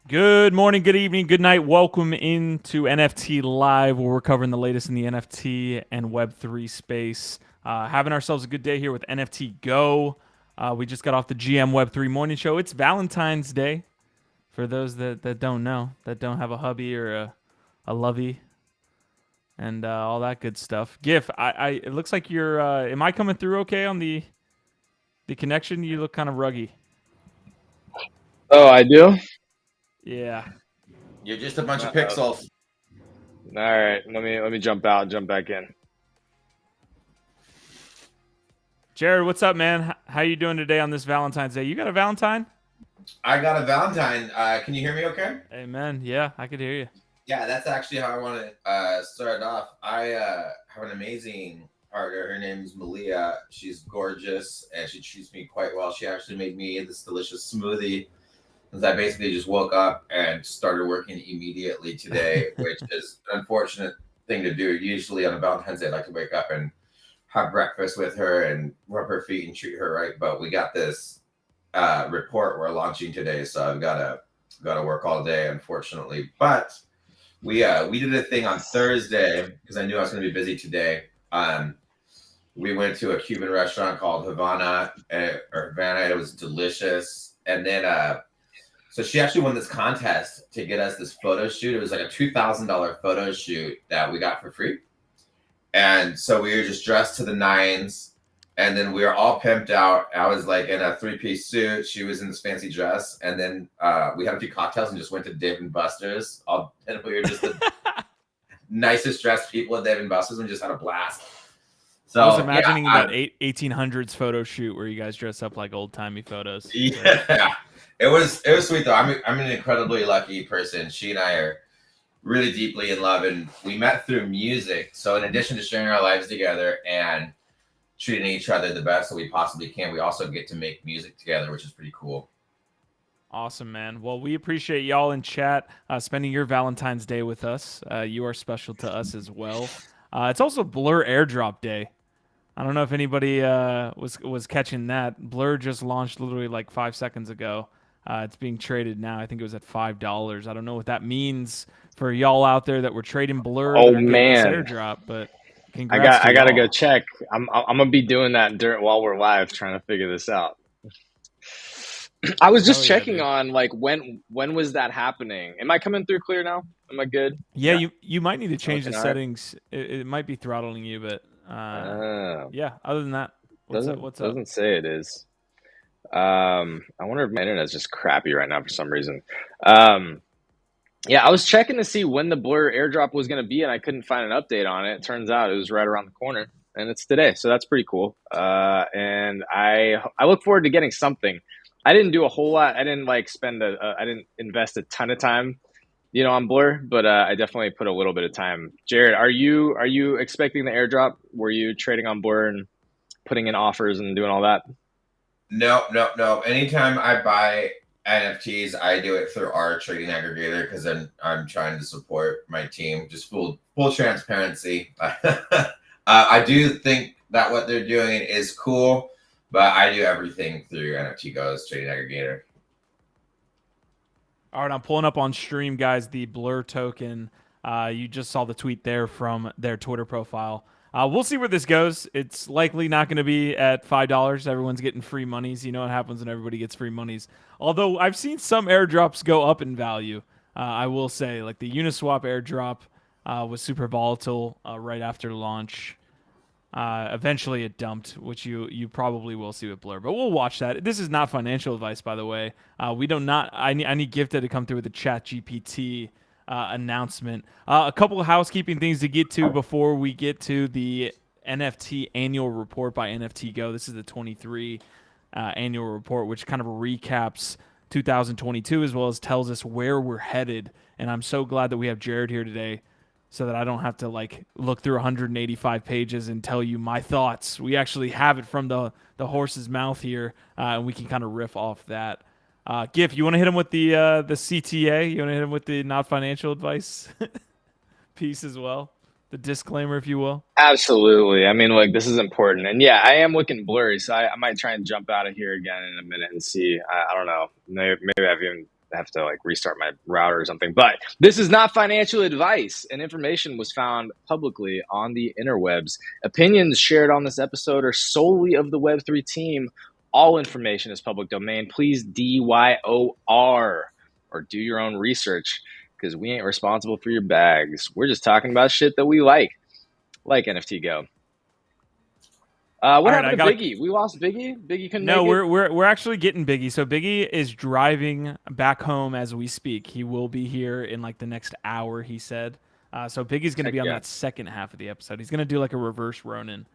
Good morning, good evening, good night. Welcome into NFT Live, where we're covering the latest in the NFT and Web3 space. Having ourselves a good day here with NFT Go. We just got off the GM Web3 morning show. It's Valentine's Day for those that don't know, that don't have a hubby or a lovey and all that good stuff. GIF, it looks like you're. Am I coming through okay on the connection? You look kind of ruggy. Oh, I do? Yeah. You're just a bunch of Uh-oh. pixels. All right, let me jump out, jump back in. Jared, what's up, man? How you doing today on this Valentine's Day? You got a Valentine? I got a Valentine. Can you hear me okay? Amen. Yeah, I could hear you. Yeah, that's actually how I want to start off. I have an amazing partner. Her name's Malia. She's gorgeous and she treats me quite well. She actually made me this delicious smoothie since I basically just woke up and started working immediately today, which is an unfortunate thing to do. Usually on a Valentine's Day, I like to wake up and have breakfast with her and rub her feet and treat her right. But we got this report we're launching today, so I've got to work all day, unfortunately. But we did a thing on Thursday because I knew I was going to be busy today. We went to a Cuban restaurant called Havana or Havana. It was delicious, and then so she actually won this contest to get us this photo shoot. It was like a $2,000 photo shoot that we got for free. And so we were just dressed to the nines, and then we were all pimped out. I was like in a three-piece suit. She was in this fancy dress, and then we had a few cocktails and just went to Dave and Buster's. And we were just the nicest dressed people at Dave and Buster's and just had a blast. So I was imagining yeah, that 1800s photo shoot where you guys dress up like old timey photos. yeah, it was sweet though. I'm an incredibly lucky person. She and I are really deeply in love, and we met through music. So in addition to sharing our lives together and treating each other the best that we possibly can, we also get to make music together, which is pretty cool. Awesome, man. Well, we appreciate y'all in chat spending your Valentine's Day with us. You are special to us as well. It's also Blur Airdrop Day. I don't know if anybody was catching that. Blur just launched literally like 5 seconds ago. It's being traded now. I think it was at $5. I don't know what that means for y'all out there that were trading Blur that Oh are getting this man, airdrop. But I congrats got to I gotta go y'all. check. I'm gonna be doing that during while we're live, trying to figure this out. I was Hell just yeah, checking dude. on like when was that happening? Am I coming through clear now? Am I good? Yeah, you might need to Am I change the looking all right? settings. It might be throttling you, but Oh, yeah. Other than that, what's up? doesn't What's up? doesn't say it is. I wonder if my internet's just crappy right now for some reason. Um, Yeah, I was checking to see when the Blur airdrop was going to be, and I couldn't find an update on it. Turns out it was right around the corner, and it's today, so that's pretty cool. And I look forward to getting something. I didn't do a whole lot. I didn't like I didn't invest a ton of time, on Blur, but I definitely put a little bit of time. Jared, are you expecting the airdrop? Were you trading on Blur and putting in offers and doing all that? No, no, no. Anytime I buy NFTs, I do it through our trading aggregator because then I'm trying to support my team. Just full transparency. I do think that what they're doing is cool, but I do everything through NFT Go's trading aggregator. All right, I'm pulling up on stream, guys. The Blur token. You just saw the tweet there from their Twitter profile. We'll see where this goes. It's likely not going to be at $5. Everyone's getting free monies. You know what happens when everybody gets free monies. Although I've seen some airdrops go up in value. I will say, like the Uniswap airdrop was super volatile right after launch. Eventually, it dumped, which you probably will see with Blur. But we'll watch that. This is not financial advice, by the way. We do not. I need Gifted to come through with the Chat GPT announcement. A couple of housekeeping things to get to before we get to the NFT Annual Report by NFT Go. This is the 23 annual report, which kind of recaps 2022 as well as tells us where we're headed. And I'm so glad that we have Jared here today so that I don't have to like look through 185 pages and tell you my thoughts. We actually have it from the horse's mouth here, and we can kind of riff off that. Gif, you want to hit him with the CTA? You want to hit him with the not financial advice piece as well, the disclaimer, if you will. Absolutely. I mean, like this is important, and yeah, I am looking blurry, so I might try and jump out of here again in a minute and see. I don't know. Maybe I've even have to like restart my router or something. But this is not financial advice, and information was found publicly on the interwebs. Opinions shared on this episode are solely of the Web3 team. All information is public domain. Please DYOR or do your own research, because we ain't responsible for your bags. We're just talking about shit that we like NFT Go. What happened to Biggie? We lost Biggie. Biggie couldn't make it. No, we're actually getting Biggie. So Biggie is driving back home as we speak. He will be here in like the next hour, he said. So Biggie's going to be on that second half of the episode. He's going to do like a reverse Ronin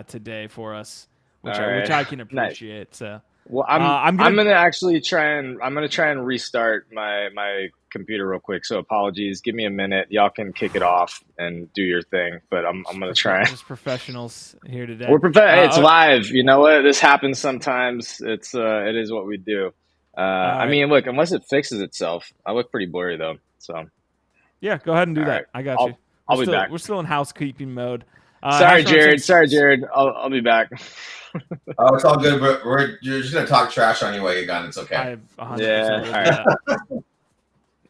today for us, which I can appreciate. Nice. So well, I'm gonna actually try and restart my computer real quick. So apologies. Give me a minute. Y'all can kick it off and do your thing. But I'm gonna try. Just professionals here today. It's live. You know what? This happens sometimes. It is what we do. I mean, look, unless it fixes itself, I look pretty blurry though. So yeah, go ahead and do that. Right. I got you. I'll be back. We're still in housekeeping mode. Sorry, Jared. I'll be back. Oh, it's all good. You're just gonna talk trash on your way, Gun. It's okay. Yeah. All right.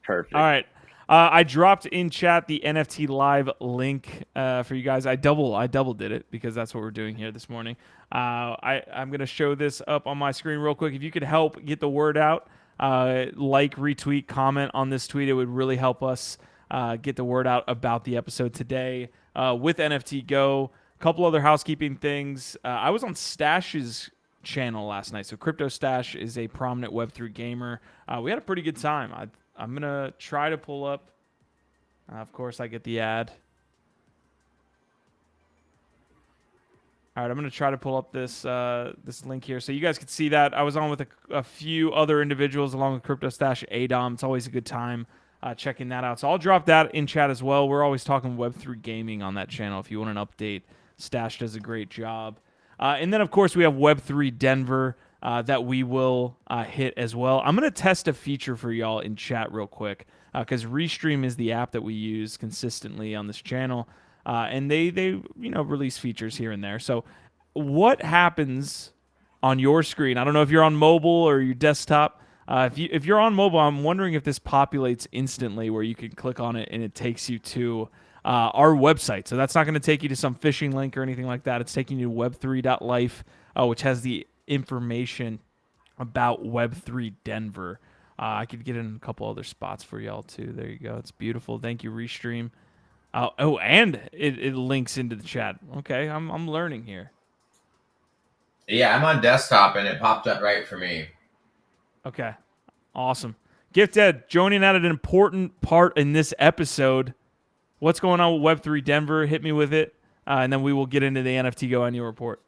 Perfect. All right. I dropped in chat the NFT live link for you guys. I double did it because that's what we're doing here this morning. I'm gonna show this up on my screen real quick. If you could help get the word out, like, retweet, comment on this tweet, it would really help us get the word out about the episode today with NFT Go. A couple other housekeeping things. I was on Stash's channel last night. So Crypto Stash is a prominent Web3 gamer. We had a pretty good time. I'm going to try to pull up. Of course, I get the ad. All right, I'm going to try to pull up this link here so you guys can see that. I was on with a few other individuals along with Crypto Stash, ADOM. It's always a good time checking that out. So I'll drop that in chat as well. We're always talking Web3 gaming on that channel if you want an update. Stash does a great job. And then, of course, we have Web3 Denver that we will hit as well. I'm going to test a feature for y'all in chat real quick because Restream is the app that we use consistently on this channel. And they release features here and there. So what happens on your screen? I don't know if you're on mobile or your desktop. If you're on mobile, I'm wondering if this populates instantly where you can click on it and it takes you to our website. So that's not going to take you to some phishing link or anything like that. It's taking you to web3.life, which has the information about Web3 Denver. I could get in a couple other spots for y'all too. There you go. It's beautiful. Thank you, Restream. And it links into the chat. Okay, I'm learning here. Yeah, I'm on desktop and it popped up right for me. Okay, awesome. Gifted joining at an important part in this episode. What's going on with Web3 Denver? Hit me with it, and then we will get into the NFT Go Annual Report.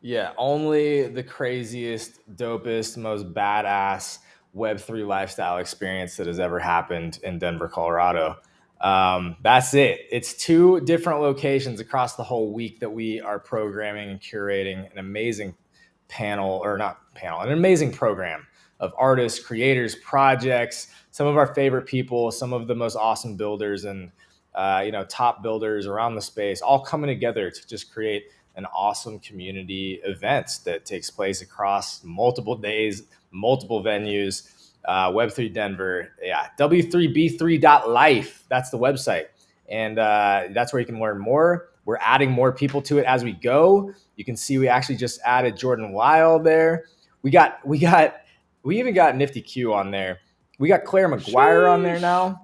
Yeah, only the craziest, dopest, most badass Web3 lifestyle experience that has ever happened in Denver, Colorado. That's it. It's 2 different locations across the whole week that we are programming and curating an amazing an amazing program of artists, creators, projects, some of our favorite people, some of the most awesome builders and top builders around the space, all coming together to just create an awesome community event that takes place across multiple days, multiple venues. Web3 Denver, w3b3.life. That's the website. And that's where you can learn more. We're adding more people to it as we go. You can see we actually just added Jordan Wild there. We even got Nifty Q on there. We got Claire McGuire on there now.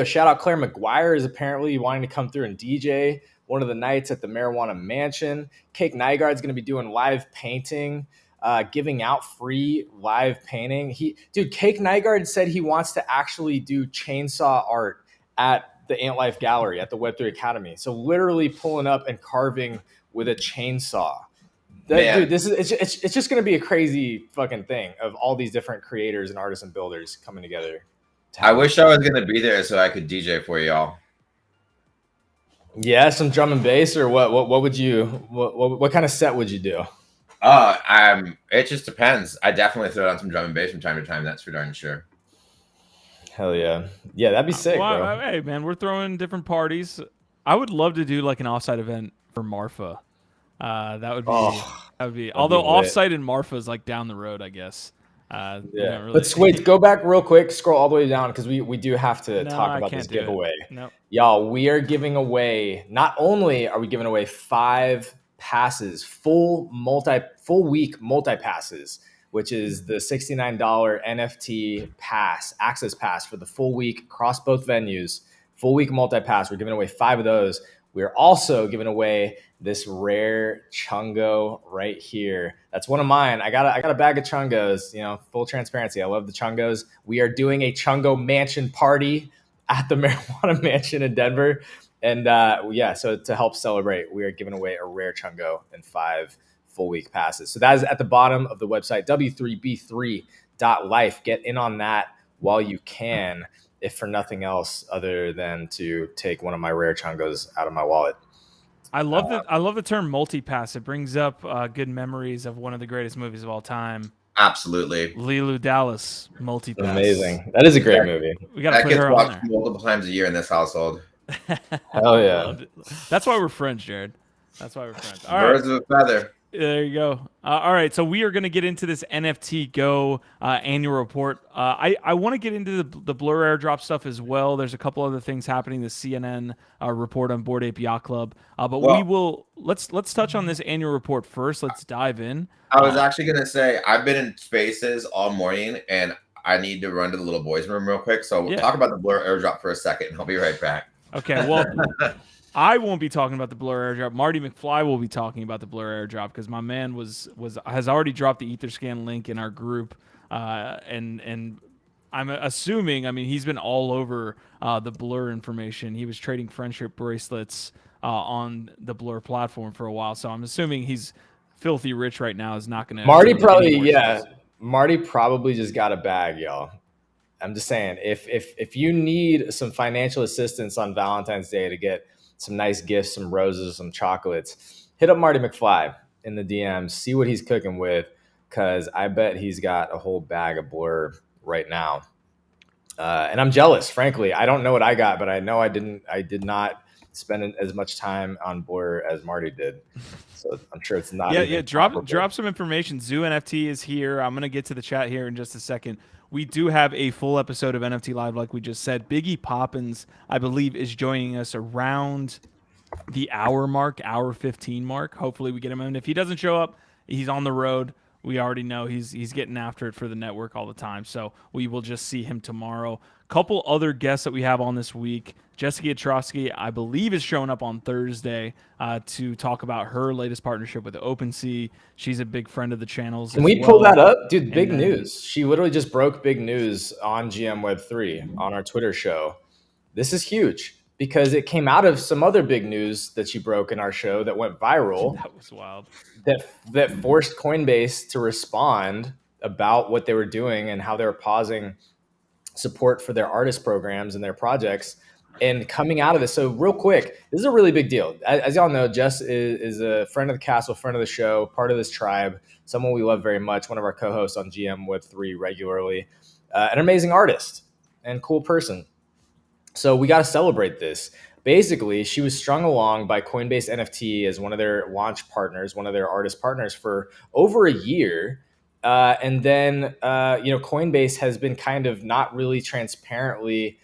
Shout out Claire McGuire is apparently wanting to come through and DJ one of the nights at the Marijuana Mansion. Cake Nygaard's going to be doing live painting, giving out free live painting. Cake Nygaard said he wants to actually do chainsaw art at the Ant Life Gallery at the Web3 Academy. So literally pulling up and carving with a chainsaw. Dude, it's just going to be a crazy fucking thing of all these different creators and artists and builders coming together. I wish I was going to be there so I could DJ for y'all. Yeah, some drum and bass, or what would you what kind of set would you do? It just depends. I definitely throw on some drum and bass from time to time. That's for darn sure. Hell yeah, that'd be sick, bro. Hey man, we're throwing different parties. I would love to do like an offsite event for Marfa. That would be. Although offsite and Marfa is like down the road, I guess. Really... But wait, go back real quick, scroll all the way down because we do have to talk about this giveaway. No, y'all, we are giving away. Not only are we giving away 5 passes, full week multi passes, which is the $69 NFT pass, access pass for the full week across both venues, full week multi pass. We're giving away 5 of those. We're also giving away this rare chungo right here. That's one of mine. I got a bag of chungos, full transparency. I love the chungos. We are doing a chungo mansion party at the Marijuana Mansion in Denver. And so to help celebrate, we are giving away a rare chungo and 5 full week passes. So that is at the bottom of the website, w3b3.life. Get in on that while you can, if for nothing else other than to take one of my rare chungos out of my wallet. I love the term multi-pass. It brings up good memories of one of the greatest movies of all time. Absolutely. Lulu Dallas, multi-pass. Amazing. That is a great movie. We got to put her on there. Multiple times a year in this household. Hell yeah. That's why we're friends, Jared. That's why we're friends. All Birds of a feather. There you go. All right, so we are going to get into this NFT Go annual report. I want to get into the Blur airdrop stuff as well. There's a couple other things happening. The CNN report on Bored Ape Yacht Club, we will let's touch on this annual report first. Let's dive in. I was actually going to say I've been in spaces all morning, and I need to run to the little boys' room real quick. So we'll talk about the Blur airdrop for a second, and I'll be right back. Okay. Well. I won't be talking about the Blur airdrop. Marty McFly will be talking about the Blur airdrop because my man has already dropped the Etherscan link in our group, and I'm assuming. I mean, he's been all over the Blur information. He was trading friendship bracelets on the Blur platform for a while, so I'm assuming he's filthy rich right now. Is not going to. Marty probably just got a bag, y'all. I'm just saying, if you need some financial assistance on Valentine's Day to get some nice gifts, some roses, some chocolates, hit up Marty McFly in the DMs, see what he's cooking with, because I bet he's got a whole bag of Blur right now. And I'm jealous, frankly. I don't know what I got, but I know I did not spend as much time on Blur as Marty did. So I'm sure it's not. Drop some information. Zoo NFT is here. I'm gonna get to the chat here in just a second. We do have a full episode of NFT Live, like we just said. Biggie Poppins, I believe, is joining us around the hour 15 mark. Hopefully we get him in. If he doesn't show up, he's on the road. We already know he's getting after it for the network all the time. So we will just see him tomorrow. Couple other guests that we have on this week. Jessica Yatrofsky, I believe, is showing up on Thursday to talk about her latest partnership with OpenSea. She's a big friend of the channel's. Can we pull that up? Dude, big news. She literally just broke big news on GM Web3 on our Twitter show. This is huge because it came out of some other big news that she broke in our show that went viral. That was wild. That forced Coinbase to respond about what they were doing and how they were pausing support for their artist programs and their projects. And coming out of this, so real quick, this is a really big deal. As y'all know, Jess is a friend of the castle, friend of the show, part of this tribe, someone we love very much, one of our co-hosts on GM Web3 regularly, an amazing artist and cool person. So we got to celebrate this. Basically, she was strung along by Coinbase NFT as one of their launch partners, one of their artist partners for over a year. And then, Coinbase has been kind of not really transparently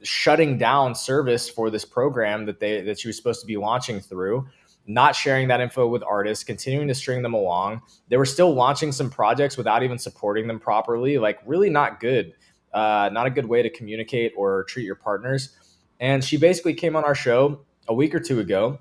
shutting down service for this program that she was supposed to be launching through, not sharing that info with artists, continuing to string them along. They were still launching some projects without even supporting them properly, like really not good, not a good way to communicate or treat your partners. And she basically came on our show a week or two ago,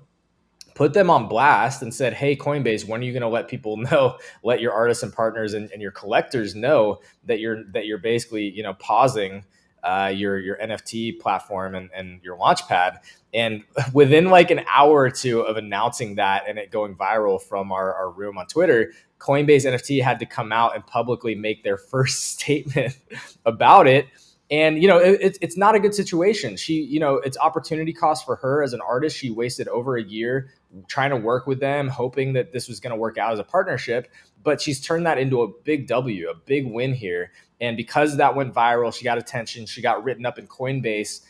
put them on blast and said, hey, Coinbase, when are you going to let people know, let your artists and partners and your collectors know that you're basically, pausing your NFT platform and your launchpad? And within like an hour or two of announcing that and it going viral from our room on Twitter, Coinbase NFT had to come out and publicly make their first statement about it. And, it's not a good situation. She, it's opportunity cost for her as an artist. She wasted over a year trying to work with them, hoping that this was going to work out as a partnership. But she's turned that into a big W, a big win here. And because that went viral, she got attention. She got written up in CoinDesk.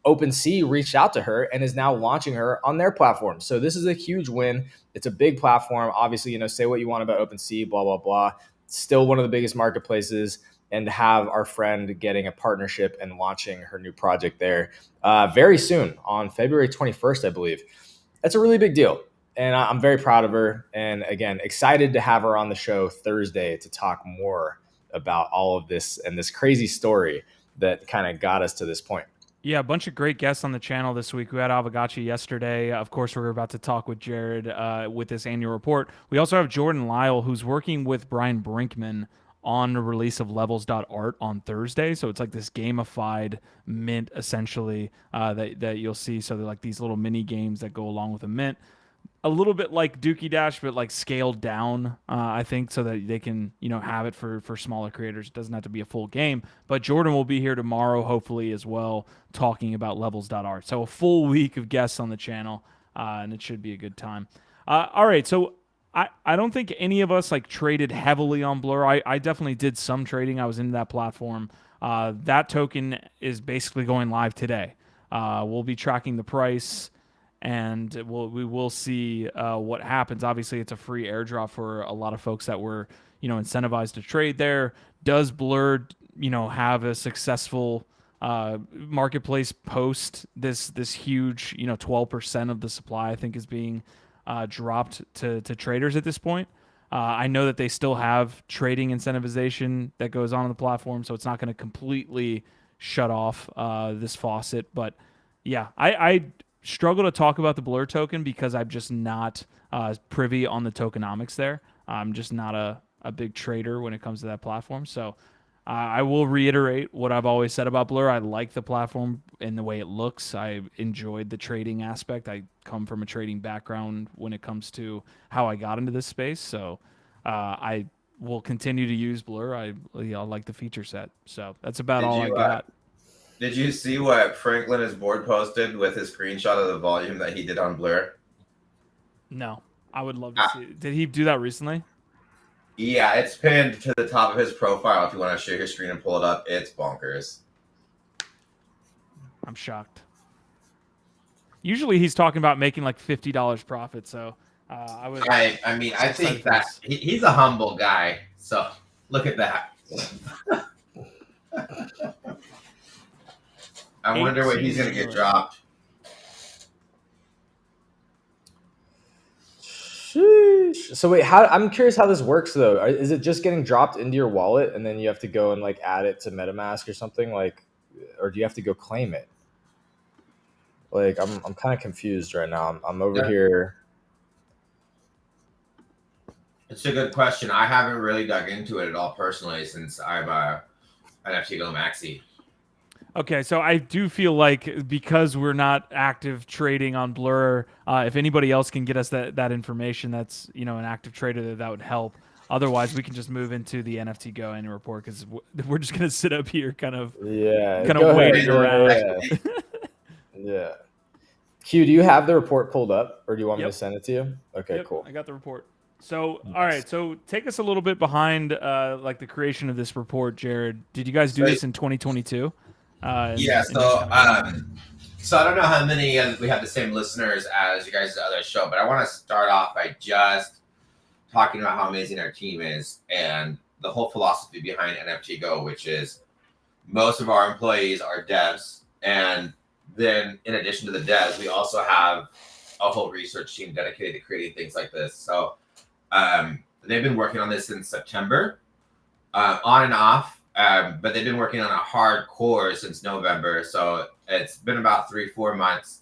OpenSea reached out to her and is now launching her on their platform. So this is a huge win. It's a big platform. Obviously, say what you want about OpenSea, blah, blah, blah. It's still one of the biggest marketplaces. And to have our friend getting a partnership and launching her new project there very soon on February 21st, I believe. That's a really big deal. And I'm very proud of her. And again, excited to have her on the show Thursday to talk more about all of this and this crazy story that kind of got us to this point. Yeah, a bunch of great guests on the channel this week. We had Avagachi yesterday. Of course, we're about to talk with Jared with this annual report. We also have Jordan Lyle, who's working with Brian Brinkman on the release of levels.art on Thursday. So it's like this gamified mint, essentially, that you'll see. So they're like these little mini games that go along with a mint. A little bit like Dookie Dash, but like scaled down, I think, so that they can, have it for smaller creators. It doesn't have to be a full game. But Jordan will be here tomorrow, hopefully, as well, talking about levels.art. So a full week of guests on the channel, and it should be a good time. All right, so I don't think any of us like traded heavily on Blur. I definitely did some trading. I was into that platform. That token is basically going live today. We'll be tracking the price, and we will see what happens. Obviously, it's a free airdrop for a lot of folks that were, incentivized to trade there. Does Blur, have a successful marketplace post this huge, 12% of the supply, I think, is being dropped to traders at this point? I know that they still have trading incentivization that goes on the platform, so it's not going to completely shut off this faucet. But yeah, I struggle to talk about the Blur token because I'm just not privy on the tokenomics there. I'm just not a big trader when it comes to that platform. So I will reiterate what I've always said about Blur. I like the platform and the way it looks. I enjoyed the trading aspect. I come from a trading background when it comes to how I got into this space. So I will continue to use Blur. I like the feature set. So that's about all I got. Did you see what Franklin, his board, posted with his screenshot of the volume that he did on Blur? No, I would love to see it. Did he do that recently? Yeah, it's pinned to the top of his profile. If you want to share your screen and pull it up, it's bonkers. I'm shocked. Usually he's talking about making like $50 profit. So I think that he's a humble guy. So look at that. I wonder what he's going to get dropped. Sheesh. So wait, I'm curious how this works though. Is it just getting dropped into your wallet and then you have to go and like add it to MetaMask or something, like, or do you have to go claim it? Like, I'm kind of confused right now. I'm over here. It's a good question. I haven't really dug into it at all personally since I'm an NFT Go maxi. Okay, so I do feel like because we're not active trading on Blur, if anybody else can get us that information, that's an active trader, that would help. Otherwise, we can just move into the NFT Go annual report because we're just gonna sit up here, kind of waiting around. Yeah. Q, do you have the report pulled up, or do you want me to send it to you? Okay, cool. I got the report. So, all right. So, take us a little bit behind, like the creation of this report, Jared. Did you guys do this in 2022? So I don't know how many we have the same listeners as you guys' other show, but I want to start off by just talking about how amazing our team is and the whole philosophy behind NFT Go, which is most of our employees are devs, and then in addition to the devs, we also have a whole research team dedicated to creating things like this. So they've been working on this since September, on and off. But they've been working on a hardcore since November. So it's been about 3-4 months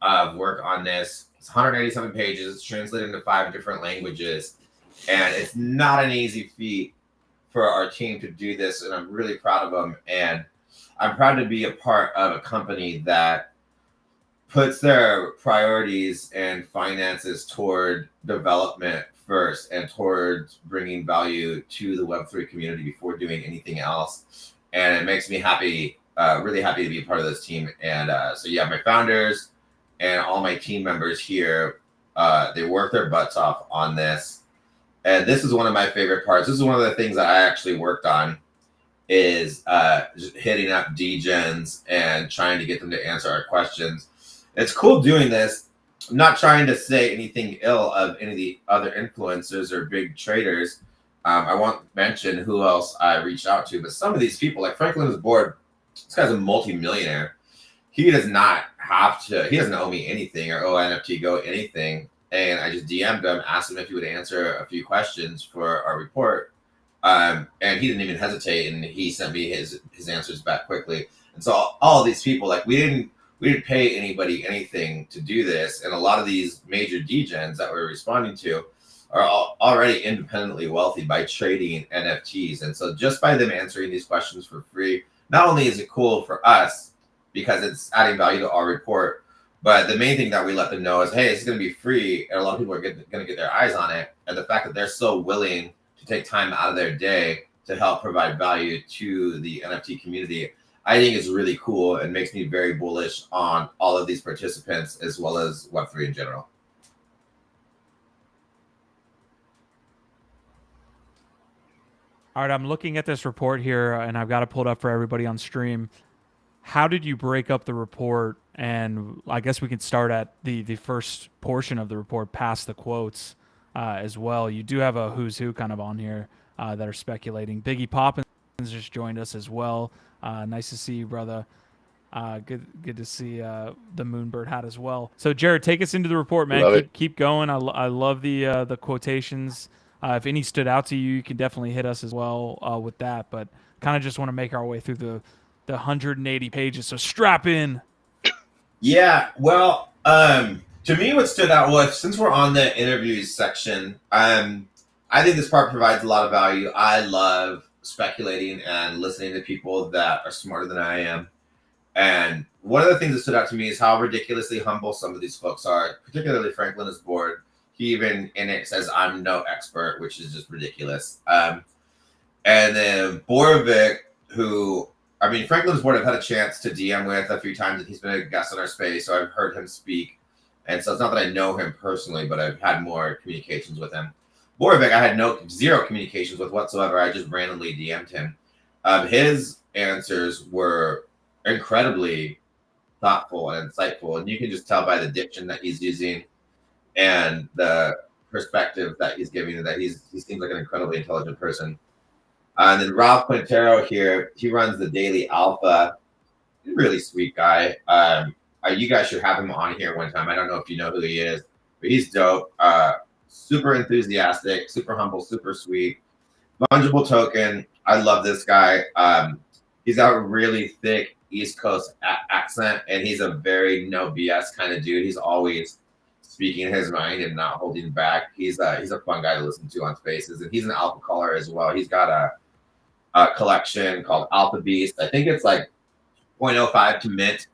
of work on this. It's 187 pages. It's translated into 5 different languages. And it's not an easy feat for our team to do this. And I'm really proud of them. And I'm proud to be a part of a company that puts their priorities and finances toward development first and towards bringing value to the Web3 community before doing anything else. And it makes me happy, really happy to be a part of this team. And so yeah, my founders and all my team members here, they work their butts off on this. And this is one of my favorite parts. This is one of the things that I actually worked on. is just hitting up degens and trying to get them to answer our questions. It's cool doing this. I'm not trying to say anything ill of any of the other influencers or big traders. I won't mention who else I reached out to, but some of these people, like Franklin is bored. This guy's a multi-millionaire. He does not have to, he doesn't owe me anything or owe NFT Go anything. And I just DM'd him, asked him if he would answer a few questions for our report. And he didn't even hesitate, and he sent me his answers back quickly. And so all of these people, like we didn't pay anybody anything to do this. And a lot of these major degens that we're responding to are already independently wealthy by trading NFTs. And so just by them answering these questions for free, not only is it cool for us because it's adding value to our report, but the main thing that we let them know is, hey, it's going to be free, and a lot of people are going to get their eyes on it. And the fact that they're so willing to take time out of their day to help provide value to the NFT community, I think is really cool and makes me very bullish on all of these participants as well as Web3 in general. All right, I'm looking at this report here, and I've got it pulled up for everybody on stream. How did you break up the report? And I guess we can start at the first portion of the report, past the quotes as well. You do have a who's who kind of on here that are speculating. Biggie Poppins just joined us as well. Nice to see you, brother. Good to see the Moonbird hat as well. So, Jared, take us into the report, man. Keep going. I love the quotations. If any stood out to you, you can definitely hit us as well with that. But kind of just want to make our way through the 180 pages. So strap in. Yeah, well, to me, what stood out was, since we're on the interviews section, I think this part provides a lot of value. I love speculating and listening to people that are smarter than I am. And one of the things that stood out to me is how ridiculously humble some of these folks are, particularly Franklin is bored. He even in it says, I'm no expert, which is just ridiculous. And then Borovic, who, I mean, Franklin's board I've had a chance to DM with a few times. He's been a guest on our space, so I've heard him speak. And so it's not that I know him personally, but I've had more communications with him. Borovic, I had zero communications with whatsoever. I just randomly DM'd him. His answers were incredibly thoughtful and insightful, and you can just tell by the diction that he's using and the perspective that he's giving, that he seems like an incredibly intelligent person. And then Ralph Quintero here, he runs the Daily Alpha. He's a really sweet guy. You guys should have him on here one time. I don't know if you know who he is, but he's dope. Super enthusiastic, super humble, super sweet. Fungible token. I love this guy. He's got a really thick East Coast accent, and he's a very no BS kind of dude. He's always speaking his mind and not holding back. He's a fun guy to listen to on Spaces, and he's an alpha caller as well. He's got a collection called Alpha Beast. I think it's like 0.05 to mint,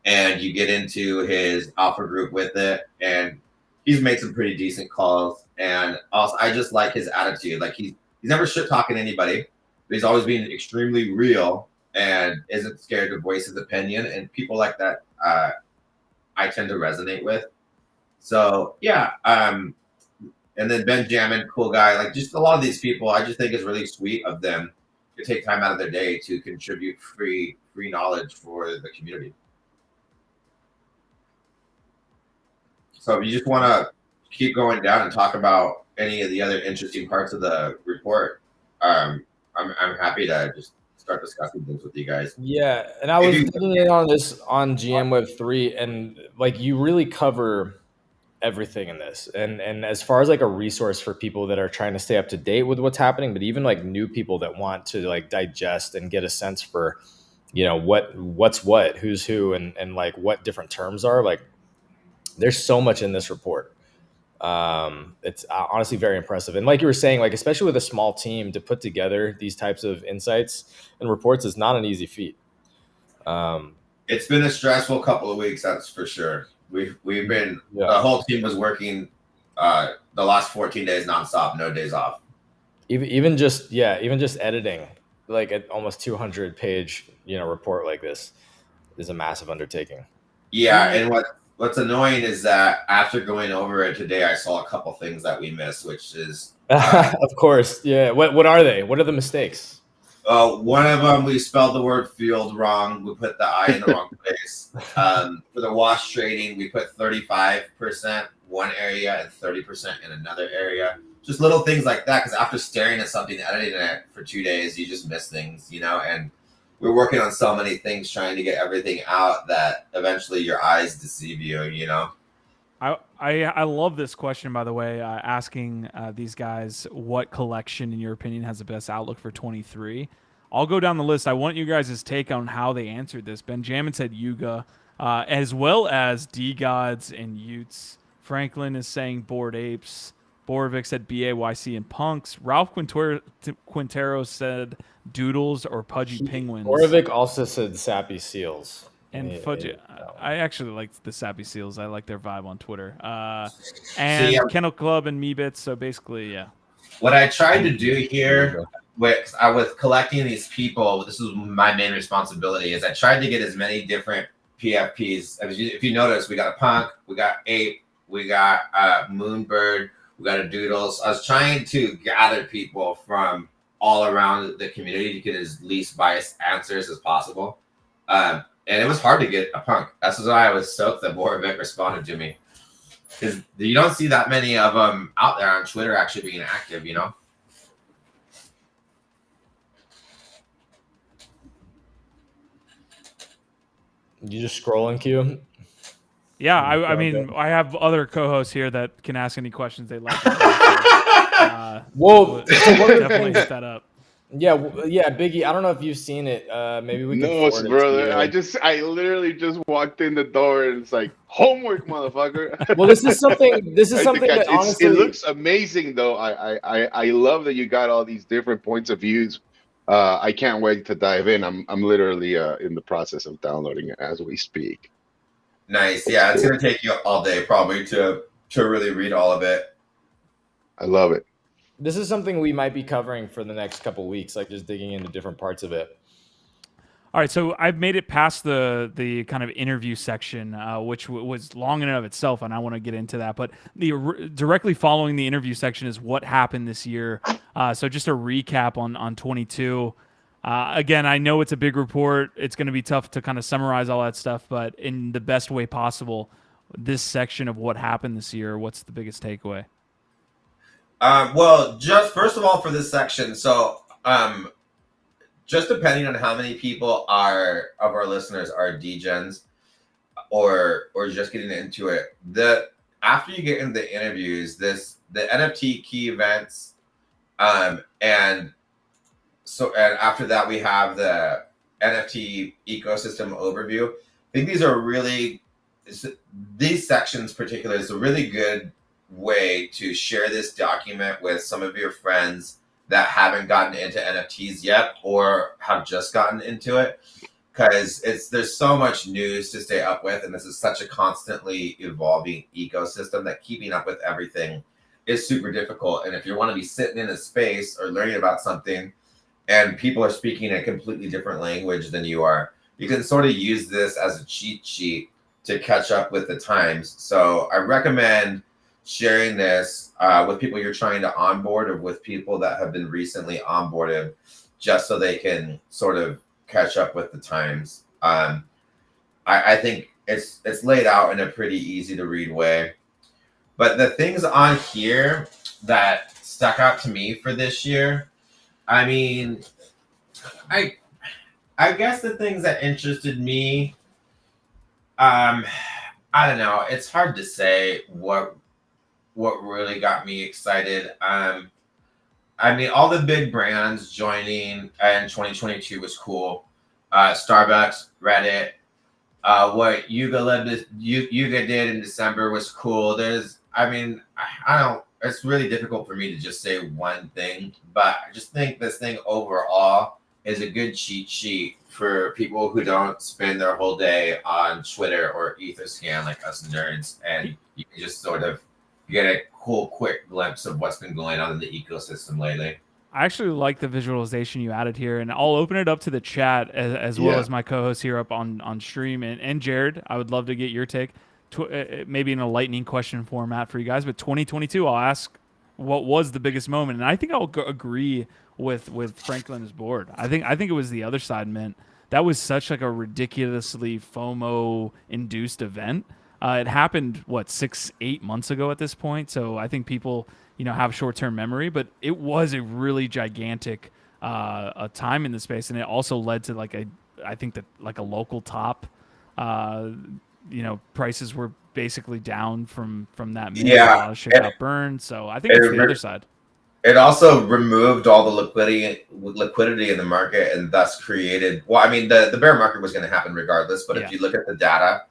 and you get into his alpha group with it, and he's made some pretty decent calls. And also, I just like his attitude. Like he's never shit talking anybody, but he's always been extremely real and isn't scared to voice his opinion. And people like that, I tend to resonate with. So yeah, and then Benjamin, cool guy. Like just a lot of these people, I just think it's really sweet of them to take time out of their day to contribute free knowledge for the community. So if you just want to keep going down and talk about any of the other interesting parts of the report, I'm happy to just start discussing things with you guys. Yeah, and I was thinking in on this on GM Web3, and like you really cover everything in this, and as far as like a resource for people that are trying to stay up to date with what's happening, but even like new people that want to like digest and get a sense for, you know, what's what, who's who, and like what different terms are. Like there's so much in this report. It's honestly very impressive, and like you were saying, like especially with a small team, to put together these types of insights and reports is not an easy feat. It's been a stressful couple of weeks, that's for sure. We've been, the whole team was working the last 14 days nonstop, no days off. Even just editing like an almost 200 page, report like this is a massive undertaking. Yeah. And what's annoying is that after going over it today, I saw a couple things that we missed, which is of course. Yeah. What are they? What are the mistakes? One of them, we spelled the word field wrong. We put the I in the wrong place. For the wash trading, we put 35% one area and 30% in another area. Just little things like that, because after staring at something, editing it for 2 days, you just miss things, you know? And we're working on so many things, trying to get everything out that eventually your eyes deceive you, you know? I love this question, by the way, asking these guys what collection, in your opinion, has the best outlook for 23. I'll go down the list. I want you guys' take on how they answered this. Benjamin said Yuga, as well as D-Gods and Utes. Franklin is saying Bored Apes. Borovic said BAYC and Punks. Ralph Quintero said Doodles or Pudgy Penguins. Borovic also said Sappy Seals. And Fudgy, I actually like the Sappy Seals. I like their vibe on Twitter. And So, yeah. Kennel Club and Meebits. So basically, yeah. What I tried to do here with collecting these people, this was my main responsibility, is I tried to get as many different PFPs. If you notice, we got a Punk, we got Ape, we got Moonbird, we got a Doodles. I was trying to gather people from all around the community to get as least biased answers as possible. And it was hard to get a Punk. That's why I was stoked that Borovic responded to me. Because you don't see that many of them out there on Twitter actually being active, you know? You just scrolling, Q? Yeah, I mean, I have other co-hosts here that can ask any questions they like. Whoa, definitely hit that up. Yeah, Biggie. I don't know if you've seen it. Maybe we can. No, forward it brother. to you. I literally just walked in the door and it's like homework, motherfucker. Well, this is something. This is I something think that honestly it looks amazing, though. I love that you got all these different points of views. I can't wait to dive in. I'm literally in the process of downloading it as we speak. Nice. Yeah, it's gonna take you all day probably to really read all of it. I love it. This is something we might be covering for the next couple of weeks, like just digging into different parts of it. All right, so I've made it past the kind of interview section, which was long in and of itself, and I want to get into that. But directly following the interview section is what happened this year. So just a recap on 22. Again, I know it's a big report. It's going to be tough to kind of summarize all that stuff, but in the best way possible, this section of what happened this year, what's the biggest takeaway? Well, just first of all for this section, so just depending on how many people of our listeners are degens or just getting into it, after you get into the interviews, the NFT key events, and after that we have the NFT ecosystem overview. I think these sections particularly is a really good way to share this document with some of your friends that haven't gotten into NFTs yet or have just gotten into it, because there's so much news to stay up with, and this is such a constantly evolving ecosystem that keeping up with everything is super difficult. And if you want to be sitting in a space or learning about something and people are speaking a completely different language than you are, you can sort of use this as a cheat sheet to catch up with the times. So I recommend sharing this with people you're trying to onboard, or with people that have been recently onboarded, just so they can sort of catch up with the times. I think it's laid out in a pretty easy to read way. But the things on here that stuck out to me for this year, I mean, I guess the things that interested me, I don't know. It's hard to say what really got me excited. I mean, all the big brands joining in 2022 was cool. Starbucks, Reddit, what Yuga did in December was cool. It's really difficult for me to just say one thing, but I just think this thing overall is a good cheat sheet for people who don't spend their whole day on Twitter or Etherscan like us nerds, and you can just sort of get a cool, quick glimpse of what's been going on in the ecosystem lately. I actually like the visualization you added here, and I'll open it up to the chat as well as my co-host here up on stream. And Jared, I would love to get your take, maybe in a lightning question format for you guys. But 2022, I'll ask what was the biggest moment. And I think I'll agree with Franklin's board. I think it was the other side mint. That was such like a ridiculously FOMO induced event. It happened 6-8 months ago at this point, so I think people have short term memory, but it was a really gigantic a time in the space, and it also led to I think that like a local top. Prices were basically down from that mint. A lot of shit got burned, so I think it's the other side. It also removed all the liquidity in the market, and thus created. Well, I mean, the bear market was going to happen regardless. But if you look at the data,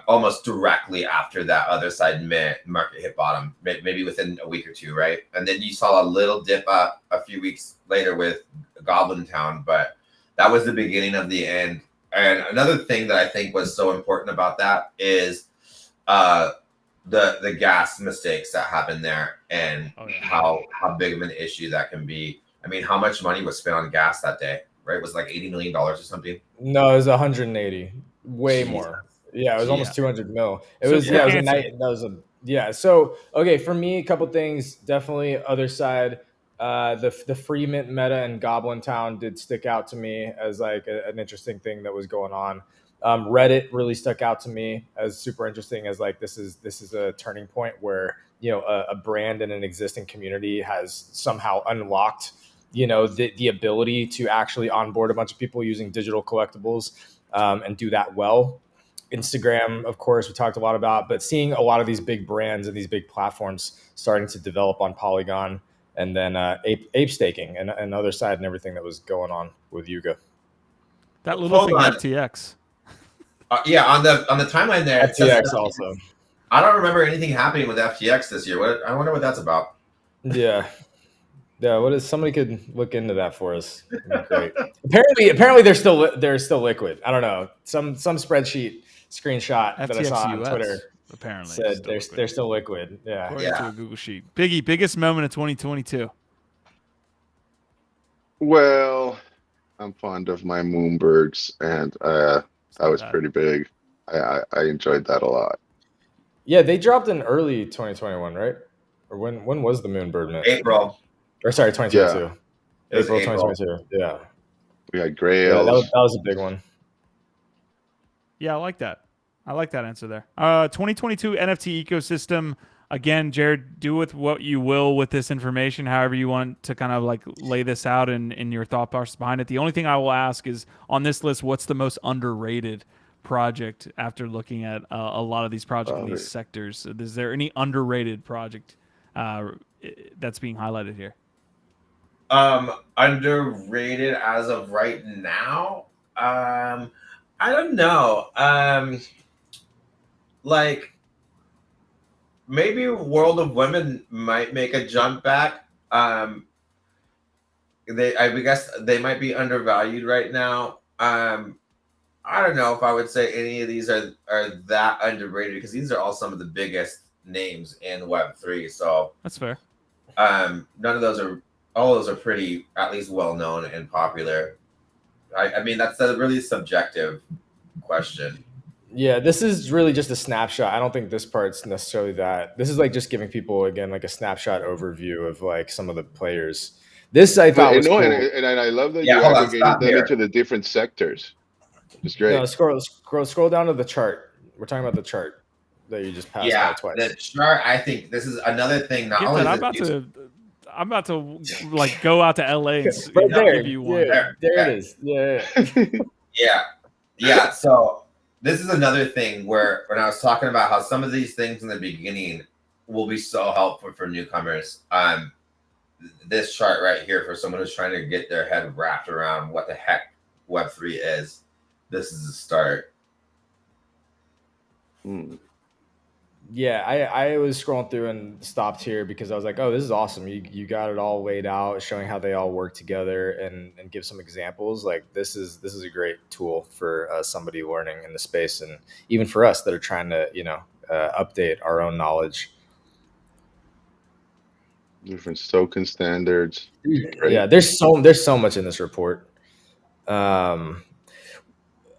almost directly after that other side market hit bottom, maybe within a week or two, right? And then you saw a little dip up a few weeks later with Goblin Town, but that was the beginning of the end. And another thing that I think was so important about that is the gas mistakes that happened there, and how big of an issue that can be. I mean, how much money was spent on gas that day, right? It was like $80 million or something. No, it was 180, way more. Yeah, it was almost 200 mil. It was a night. So okay, for me, a couple things. Definitely other side. The free mint meta in Goblin Town did stick out to me as like an interesting thing that was going on. Reddit really stuck out to me as super interesting, as like this is a turning point where a brand in an existing community has somehow unlocked the ability to actually onboard a bunch of people using digital collectibles and do that well. Instagram, of course, we talked a lot about, but seeing a lot of these big brands and these big platforms starting to develop on Polygon, and then ape staking and other side and everything that was going on with Yuga. That little thing, FTX. On the timeline there, FTX also. I don't remember anything happening with FTX this year. I wonder what that's about. Yeah. What is, somebody could look into that for us? Great. Apparently they're still liquid. I don't know. Some spreadsheet screenshot FTX that I saw on US, Twitter apparently said they're still liquid. Yeah. According to a Google sheet. Biggie, biggest moment of 2022. Well, I'm fond of my Moonbergs, and that was pretty big. I enjoyed that a lot. Yeah, they dropped in early 2021, right? Or when was the Moonbird mint? April. Or sorry, 2022. Yeah. April 2022. Yeah. We had Grails. Yeah, that was a big one. Yeah, I like that. I like that answer there. 2022 NFT ecosystem. Again, Jared, do with what you will with this information, however you want to kind of like lay this out in your thought process behind it. The only thing I will ask is, on this list, what's the most underrated project after looking at a lot of these projects in these sectors? Is there any underrated project that's being highlighted here? Underrated as of right now? I don't know. Like, maybe World of Women might make a jump back. I guess they might be undervalued right now. I don't know if I would say any of these are that underrated, because these are all some of the biggest names in Web3. So that's fair. All of those are pretty, at least well known and popular. I mean, that's a really subjective question. Yeah, this is really just a snapshot. I don't think this part's necessarily that. This is like just giving people, again, like a snapshot overview of like some of the players. This I thought was cool. And I love that you aggregated that into the different sectors. It's great. No, scroll down to the chart. We're talking about the chart that you just passed by twice. The chart. I think this is another thing. Not only I'm about to like go out to LA and right there. Give you one. There it is. Yeah. So this is another thing where when I was talking about how some of these things in the beginning will be so helpful for newcomers. This chart right here, for someone who's trying to get their head wrapped around what the heck Web3 is, this is the start. Yeah, I was scrolling through and stopped here because I was like, oh, this is awesome. You got it all laid out, showing how they all work together and give some examples. Like this is a great tool for somebody learning in the space, and even for us that are trying to update our own knowledge. Different token standards. Yeah, there's so much in this report. Are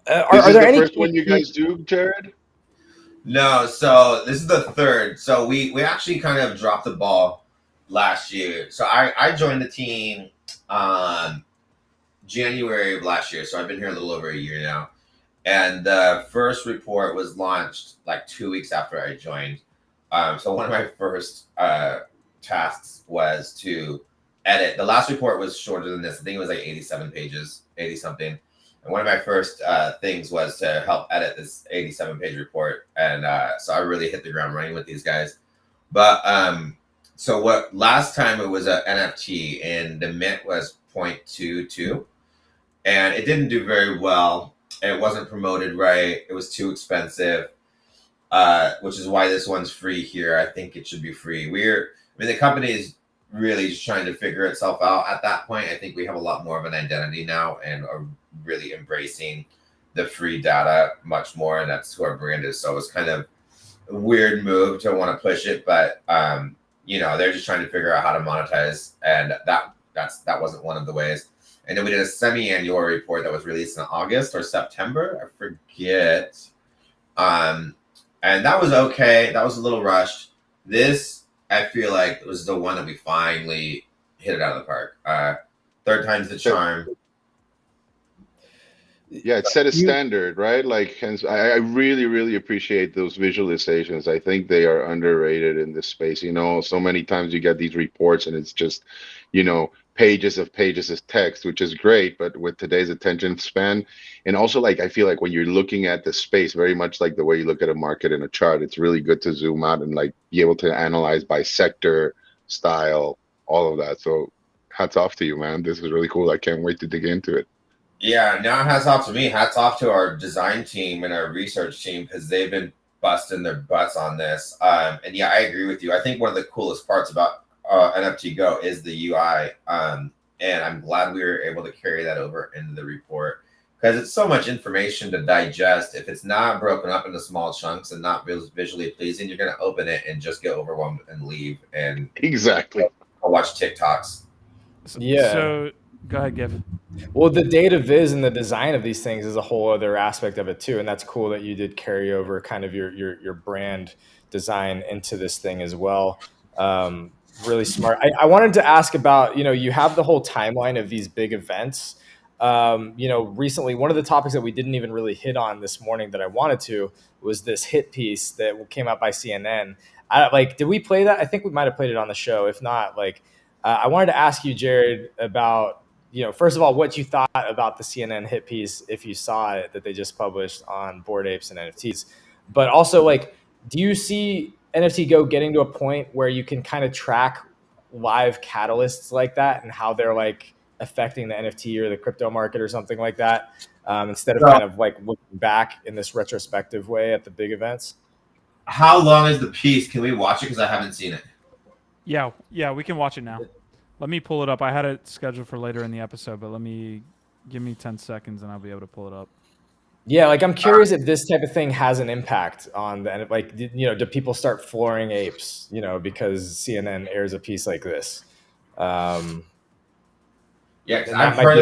there any first one you guys do, Jared? No, so this is the third. So we actually kind of dropped the ball last year. So I joined the team January of last year. So I've been here a little over a year now. And the first report was launched like 2 weeks after I joined. So one of my first tasks was to edit. The last report was shorter than this. I think it was like 87 pages, 80 something. And one of my first things was to help edit this 87-page report. And so I really hit the ground running with these guys. But so what last time it was an NFT and the mint was 0.22 and it didn't do very well. It wasn't promoted right. It was too expensive, which is why this one's free here. I think it should be free. The company is really just trying to figure itself out at that point. I think we have a lot more of an identity now and are really embracing the free data much more, and that's who our brand is. So it's kind of a weird move to want to push it, but they're just trying to figure out how to monetize, and that wasn't one of the ways. And then we did a semi-annual report that was released in August or September. I forget. And that was okay. That was a little rushed. This, I feel like, was the one that we finally hit it out of the park. Third time's the charm. Yeah, it set a standard, right? Like, hence, I really, really appreciate those visualizations. I think they are underrated in this space. So many times you get these reports and it's just, pages of text, which is great, but with today's attention span, and also like I feel like when you're looking at the space, very much like the way you look at a market in a chart, it's really good to zoom out and like be able to analyze by sector, style, all of that. So hats off to you, man. This is really cool. I can't wait to dig into it. Yeah, now hats off to me. Hats off to our design team and our research team because they've been busting their butts on this. And yeah, I agree with you. I think one of the coolest parts about NFT Go is the UI. And I'm glad we were able to carry that over into the report because it's so much information to digest. If it's not broken up into small chunks and not visually pleasing, you're going to open it and just get overwhelmed and leave and exactly watch TikToks. Yeah. So go ahead, Giff. Well, the data viz and the design of these things is a whole other aspect of it too, and that's cool that you did carry over kind of your brand design into this thing as well. Really smart. I wanted to ask about, you have the whole timeline of these big events. Recently, one of the topics that we didn't even really hit on this morning that I wanted to was this Hitpiece that came out by CNN. Did we play that? I think we might have played it on the show. If not, I wanted to ask you, Jared, about, first of all, what you thought about the CNN Hitpiece, if you saw it, that they just published on Bored Apes and NFTs. But also, do you see NFT Go getting to a point where you can kind of track live catalysts like that and how they're affecting the NFT or the crypto market or something like that, instead of kind of looking back in this retrospective way at the big events? How long is the piece? Can we watch it? Because I haven't seen it. Yeah, we can watch it now. Let me pull it up. I had it scheduled for later in the episode, but give me 10 seconds and I'll be able to pull it up. Yeah, I'm curious if this type of thing has an impact on do people start flooring apes, because CNN airs a piece like this? Yeah, because I've heard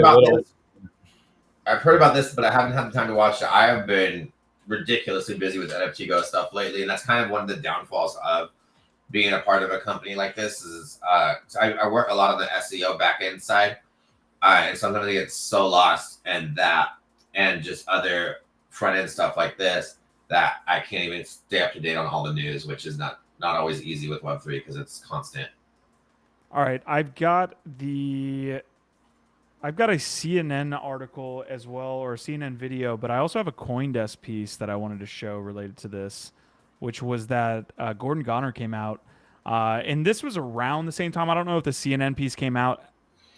about this, but I haven't had the time to watch it. I have been ridiculously busy with NFT Go stuff lately, and that's kind of one of the downfalls of being a part of a company like this. Is I work a lot on the SEO back end side, and sometimes I get so lost in that and just other front end stuff like this that I can't even stay up to date on all the news, which is not always easy with Web3 because it's constant. All right, I've got a CNN article as well, or a CNN video, but I also have a CoinDesk piece that I wanted to show related to this, which was that Gordon Goner came out, and this was around the same time. I don't know if the CNN piece came out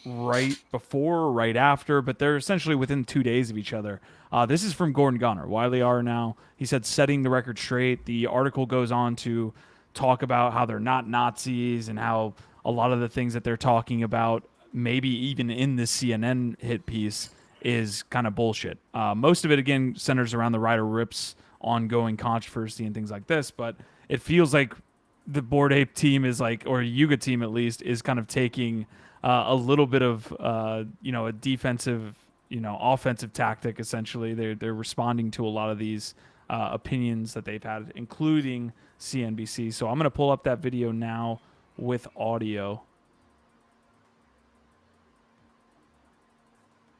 right before or right after, but they're essentially within 2 days of each other. This is from Gordon Goner, Wiley R now. He said, setting the record straight. The article goes on to talk about how they're not Nazis and how a lot of the things that they're talking about, maybe even in this CNN hit piece, is kind of bullshit. Most of it, again, centers around the Ryder Ripps ongoing controversy and things like this, but it feels like the Bored Ape team is or Yuga team at least, is kind of taking a little bit of a defensive, offensive tactic. Essentially, they're responding to a lot of these opinions that they've had, including CNBC. So I'm going to pull up that video now with audio.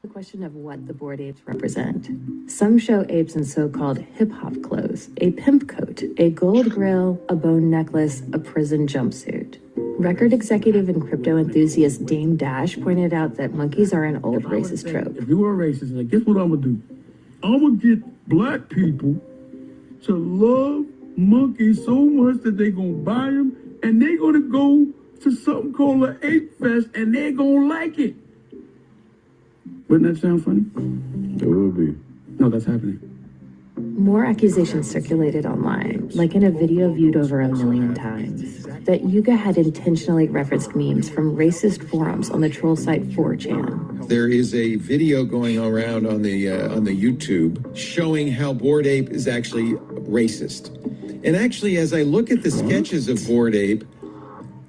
The question of what the Bored Apes represent. Some show apes in so-called hip-hop clothes, a pimp coat, a gold grill, a bone necklace, a prison jumpsuit. Record executive and crypto enthusiast Dame Dash pointed out that monkeys are an old racist trope. If you are racist, like, guess what I'm gonna do? I'm gonna get black people to love monkeys so much that they gonna buy them, and they gonna go to something called an ape fest, and they're gonna like it. Wouldn't that sound funny? It would be. No, that's happening. More accusations circulated online, like in a video viewed over 1 million times, that Yuga had intentionally referenced memes from racist forums on the troll site 4chan. There is a video going around on the YouTube showing how Bored Ape is actually racist. And actually, as I look at the sketches of Bored Ape,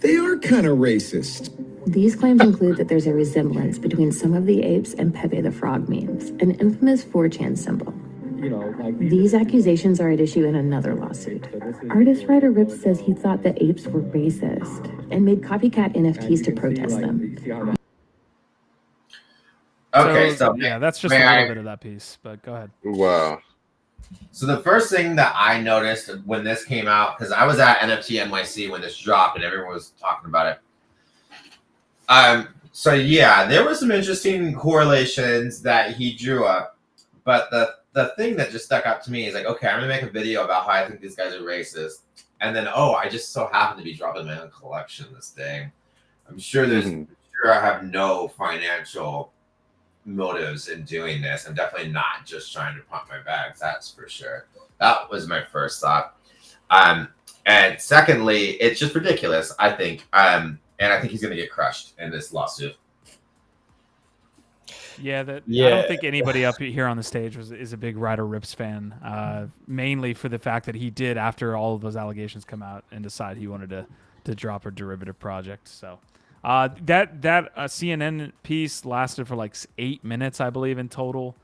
they are kind of racist. These claims include that there's a resemblance between some of the apes and Pepe the Frog memes, an infamous 4chan symbol. These accusations are at issue in another lawsuit. Artist Ryder Rips says he thought the apes were racist and made copycat NFTs to protest them. Okay, so yeah, that's just a may little I- bit of that piece, but go ahead. Wow. So the first thing that I noticed when this came out, because I was at NFT NYC when this dropped and everyone was talking about it. So yeah, there were some interesting correlations that he drew up, but the thing that just stuck out to me is like, okay, I'm gonna make a video about how I think these guys are racist, and then I just so happen to be dropping my own collection this day. I'm sure I have no financial motives in doing this. I'm definitely not just trying to pump my bags, that's for sure. That was my first thought. And secondly, it's just ridiculous, I think. And I think he's going to get crushed in this lawsuit. Yeah, I don't think anybody up here on the stage is a big Ryder Rips fan, mainly for the fact that he did, after all of those allegations come out, and decide he wanted to drop a derivative project. So that CNN piece lasted for like 8 minutes, I believe, in total.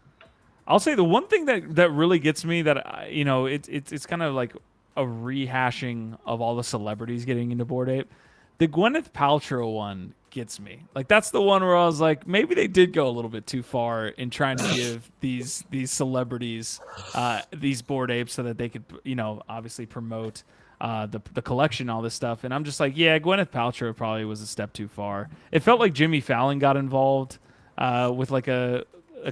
I'll say the one thing that really gets me, that it's kind of like a rehashing of all the celebrities getting into Bored Ape. The Gwyneth Paltrow one gets me. Like, that's the one where I was like, maybe they did go a little bit too far in trying to give these celebrities these Bored Apes so that they could, obviously promote the collection, all this stuff. And I'm just like, yeah, Gwyneth Paltrow probably was a step too far. It felt like Jimmy Fallon got involved with like a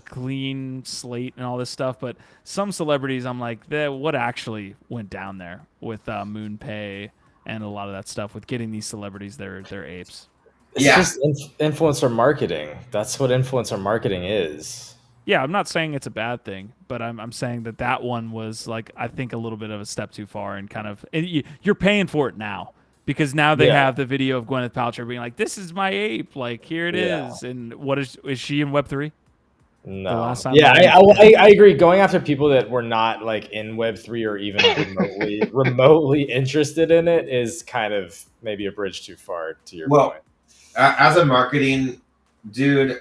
clean slate and all this stuff. But some celebrities, I'm like, what actually went down there with MoonPay and a lot of that stuff with getting these celebrities their apes. It's just influencer marketing. That's what influencer marketing is. Yeah, I'm not saying it's a bad thing, but I'm saying that one was, like, I think a little bit of a step too far, and kind of you're paying for it now, because now they have the video of Gwyneth Paltrow being like, "This is my ape, like, here it is." And what is she in Web3? No. I agree. Going after people that were not like in Web3 or even remotely interested in it is kind of maybe a bridge too far, to your point. As a marketing dude,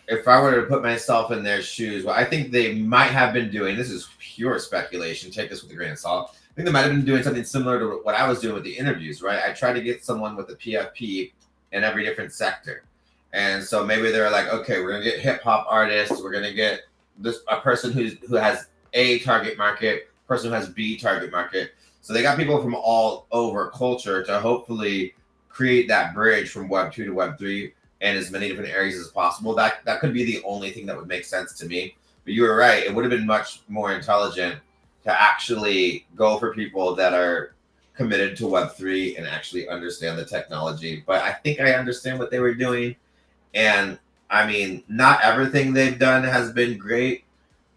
if I were to put myself in their shoes, what I think they might have been doing, this is pure speculation, take this with a grain of salt. I think they might have been doing something similar to what I was doing with the interviews, right? I tried to get someone with a PFP in every different sector. And so maybe they're like, okay, we're gonna get hip hop artists, we're gonna get a person who has A target market, person who has B target market. So they got people from all over culture to hopefully create that bridge from Web 2 to Web 3 and as many different areas as possible. That could be the only thing that would make sense to me. But you were right, it would have been much more intelligent to actually go for people that are committed to Web 3 and actually understand the technology. But I think I understand what they were doing. And I mean, not everything they've done has been great,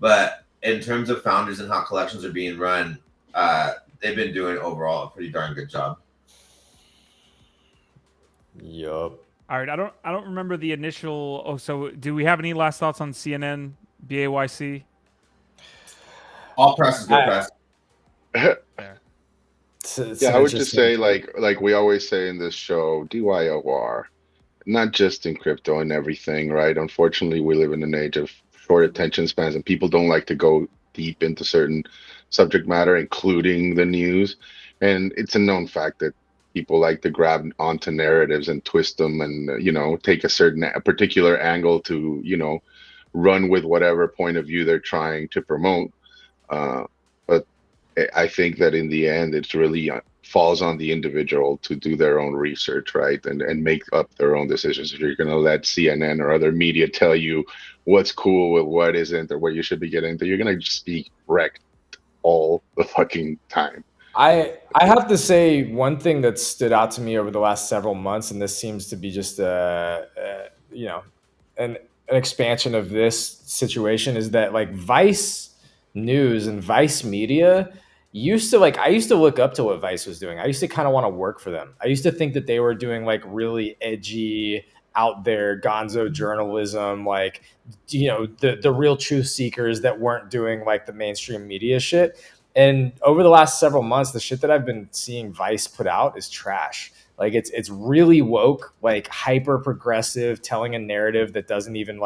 but in terms of founders and how collections are being run, they've been doing overall a pretty darn good job. Yup. All right, I don't remember the initial. Oh, so do we have any last thoughts on CNN, BAYC? All press is good press. Yeah, I would just say, like we always say in this show, DYOR. Not just in crypto and everything, right? Unfortunately, we live in an age of short attention spans, and people don't like to go deep into certain subject matter, including the news. And it's a known fact that people like to grab onto narratives and twist them and, take a particular angle to, run with whatever point of view they're trying to promote. But I think that in the end, it's really falls on the individual to do their own research, right? And make up their own decisions. If you're going to let CNN or other media tell you what's cool with what isn't or what you should be getting into, you're going to just be wrecked all the fucking time. I have to say one thing that stood out to me over the last several months, and this seems to be just an expansion of this situation, is that like Vice News and Vice Media I used to look up to what Vice was doing. I used to kind of want to work for them. I used to think that they were doing like really edgy, out there gonzo journalism, like, the real truth seekers that weren't doing like the mainstream media shit. And over the last several months, the shit that I've been seeing Vice put out is trash. Like it's really woke, like hyper progressive, telling a narrative that doesn't even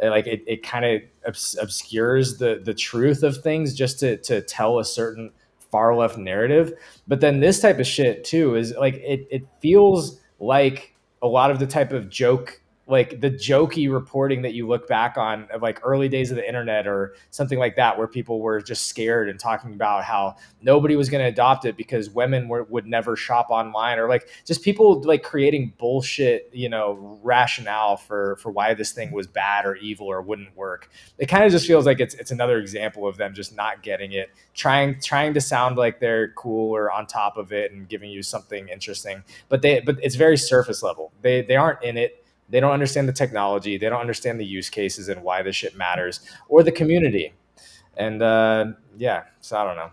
it kind of obscures the truth of things just to tell a certain far left narrative. But then this type of shit too is like it feels like a lot of the type of joke, like the jokey reporting that you look back on of like early days of the internet or something like that, where people were just scared and talking about how nobody was going to adopt it because women would never shop online, or like just people like creating bullshit, rationale for why this thing was bad or evil or wouldn't work. It kind of just feels like it's another example of them just not getting it, trying to sound like they're cool or on top of it and giving you something interesting, but it's very surface level. They aren't in it. They don't understand the technology. They don't understand the use cases and why this shit matters, or the community. And so I don't know.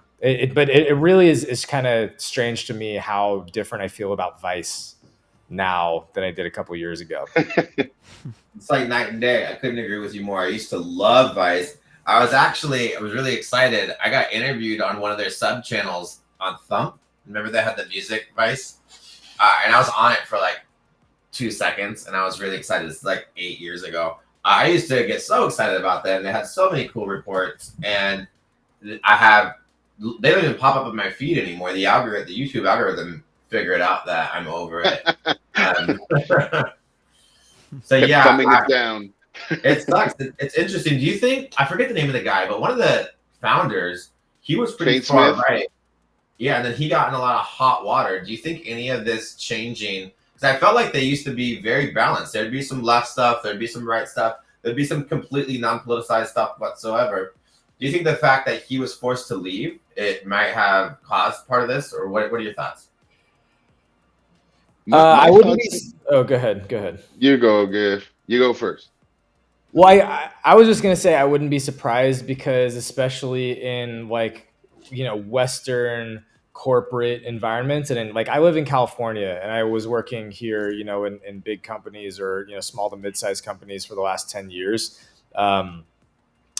But it really is kind of strange to me how different I feel about Vice now than I did a couple years ago. It's like night and day. I couldn't agree with you more. I used to love Vice. I was really excited. I got interviewed on one of their sub channels on Thump. Remember they had the music Vice? And I was on it for like 2 seconds, and I was really excited. It's like 8 years ago. I used to get so excited about them. They had so many cool reports, and they don't even pop up in my feed anymore. The YouTube algorithm figured out that I'm over it. So yeah, coming down. It sucks. It's interesting. Do you think, I forget the name of the guy, but one of the founders, he was pretty Shane far Smith? right. Yeah, and then he got in a lot of hot water. Do you think any of this changing? Because I felt like they used to be very balanced. There'd be some left stuff, there'd be some right stuff, there'd be some completely non-politicized stuff whatsoever. Do you think the fact that he was forced to leave, it might have caused part of this, or what are your thoughts? I wouldn't be. Oh, go ahead. You go, Giff. You go first. Well, I was just gonna say I wouldn't be surprised, because especially in Western corporate environments, and in I live in California, and I was working here, in big companies or small to mid-sized companies for the last 10 years.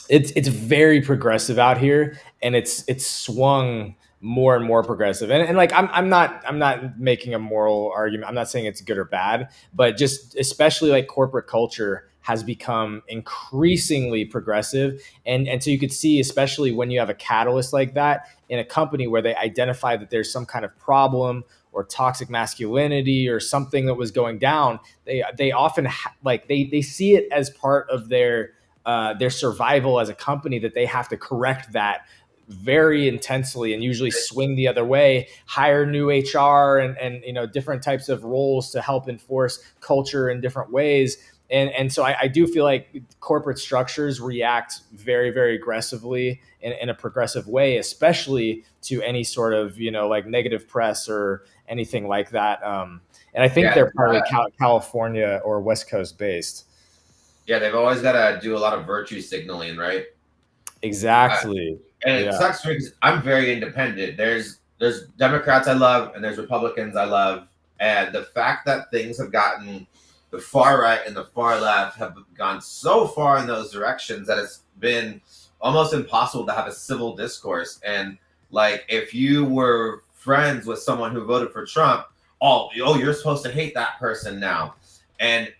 It's very progressive out here, and it's swung more and more progressive. And I'm not making a moral argument. I'm not saying it's good or bad, but just especially corporate culture has become increasingly progressive. And so you could see, especially when you have a catalyst like that in a company where they identify that there's some kind of problem or toxic masculinity or something that was going down, they often they see it as part of their survival as a company, that they have to correct that very intensely and usually swing the other way, hire new HR and different types of roles to help enforce culture in different ways. And so I do feel like corporate structures react very, very aggressively in a progressive way, especially to any sort of, negative press or anything like that. And I think they're probably California or West Coast based. Yeah, they've always got to do a lot of virtue signaling, right? Exactly. And it sucks because I'm very independent. There's Democrats I love, and there's Republicans I love. And the fact that things have gotten, the far right and the far left have gone so far in those directions that it's been almost impossible to have a civil discourse. And if you were friends with someone who voted for Trump, you're supposed to hate that person now.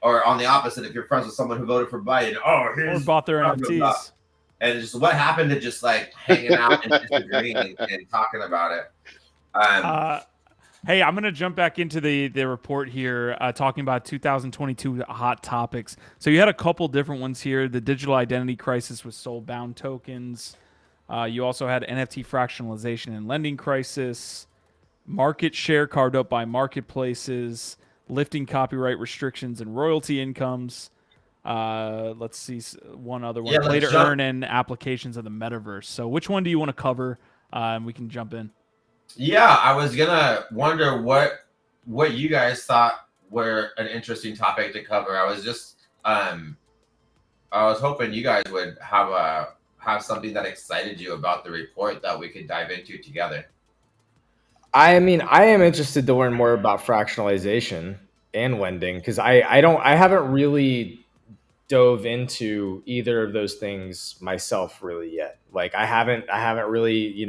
Or on the opposite, if you're friends with someone who voted for Biden, or bought their NFTs. And just what happened to just hanging out and disagreeing and talking about it. Hey, I'm gonna jump back into the report here, talking about 2022 hot topics. So you had a couple different ones here: the digital identity crisis with soul-bound tokens. You also had NFT fractionalization and lending crisis, market share carved up by marketplaces, lifting copyright restrictions and royalty incomes. Let's see one other one: Yeah, play to let's jump. earn and applications of the metaverse. So which one do you want to cover? And we can jump in. Yeah, I was gonna wonder what you guys thought were an interesting topic to cover. I was hoping you guys would have something that excited you about the report that we could dive into together. I mean, I am interested to learn more about fractionalization and lending because I haven't really dove into either of those things myself really yet. Like I haven't really,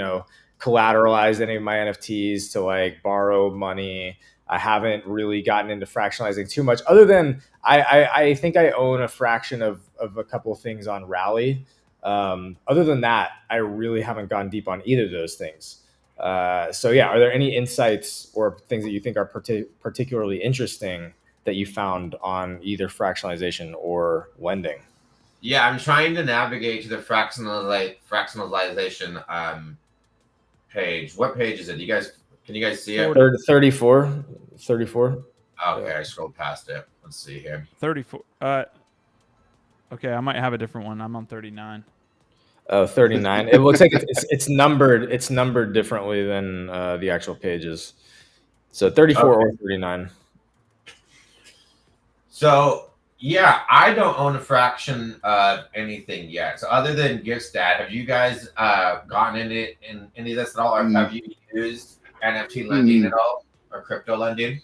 collateralized any of my NFTs to like borrow money. I haven't really gotten into fractionalizing too much other than I think I own a fraction of a couple of things on Rally. Other than that, I really haven't gone deep on either of those things. So yeah, are there any insights or things that you think are particularly interesting that you found on either fractionalization or lending? Yeah, I'm trying to navigate to the fractionalization page. What page is it? Can you guys see it? 34. Okay, Yeah. I scrolled past it. Let's see here. 34. Okay, I might have a different one. I'm on 39. 39. It looks like it's numbered. It's numbered differently than the actual pages. So 34 or 39. So yeah, I don't own a fraction of anything yet. So other than GiftStat, have you guys gotten into in any of this at all, or have you used NFT lending at all, or crypto lending?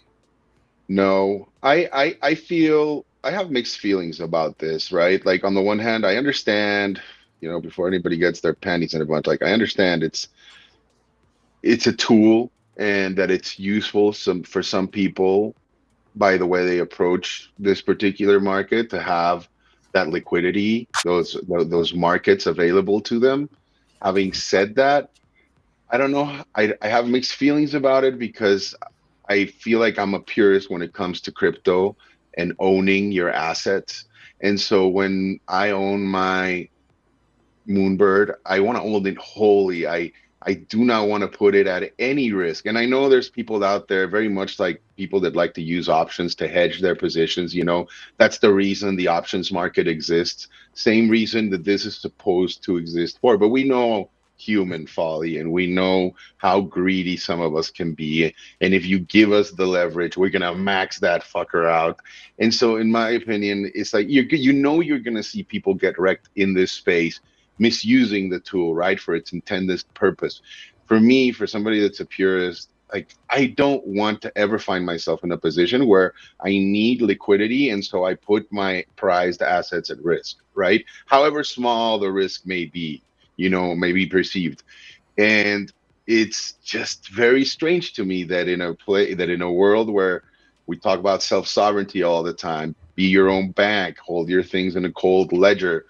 No, I feel I have mixed feelings about this, right? Like on the one hand, I understand, before anybody gets their panties in a bunch, like I understand it's a tool and that it's useful for some people by the way they approach this particular market to have that liquidity, those markets available to them. Having said that, I don't know. I have mixed feelings about it because I feel like I'm a purist when it comes to crypto and owning your assets. And so when I own my Moonbird, I want to own it wholly. I do not want to put it at any risk. And I know there's people out there very much like people that like to use options to hedge their positions. That's the reason the options market exists. Same reason that this is supposed to exist for. But we know human folly and we know how greedy some of us can be. And if you give us the leverage, we're going to max that fucker out. And so in my opinion, it's like, you're going to see people get wrecked in this space, misusing the tool, right, for its intended purpose. For me, for somebody that's a purist, like I don't want to ever find myself in a position where I need liquidity, and so I put my prized assets at risk, right? However small the risk may be, may be perceived. And it's just very strange to me that in a world where we talk about self-sovereignty all the time, be your own bank, hold your things in a cold ledger,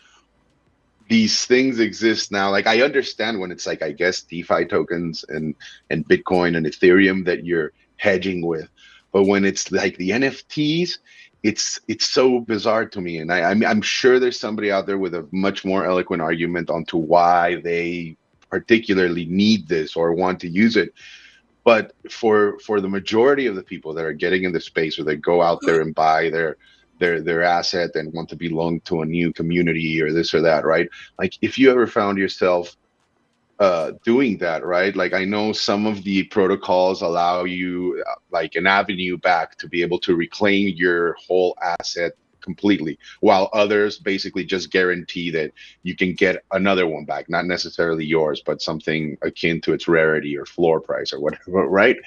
these things exist now. Like I understand when it's like, I guess, DeFi tokens and Bitcoin and Ethereum that you're hedging with, but when it's like the NFTs, it's so bizarre to me. And I'm sure there's somebody out there with a much more eloquent argument onto why they particularly need this or want to use it. But for the majority of the people that are getting in the space, or they go out there and buy their asset and want to belong to a new community or this or that, right? Like if you ever found yourself doing that, right? Like I know some of the protocols allow you like an avenue back to be able to reclaim your whole asset completely, while others basically just guarantee that you can get another one back, not necessarily yours, but something akin to its rarity or floor price or whatever, right?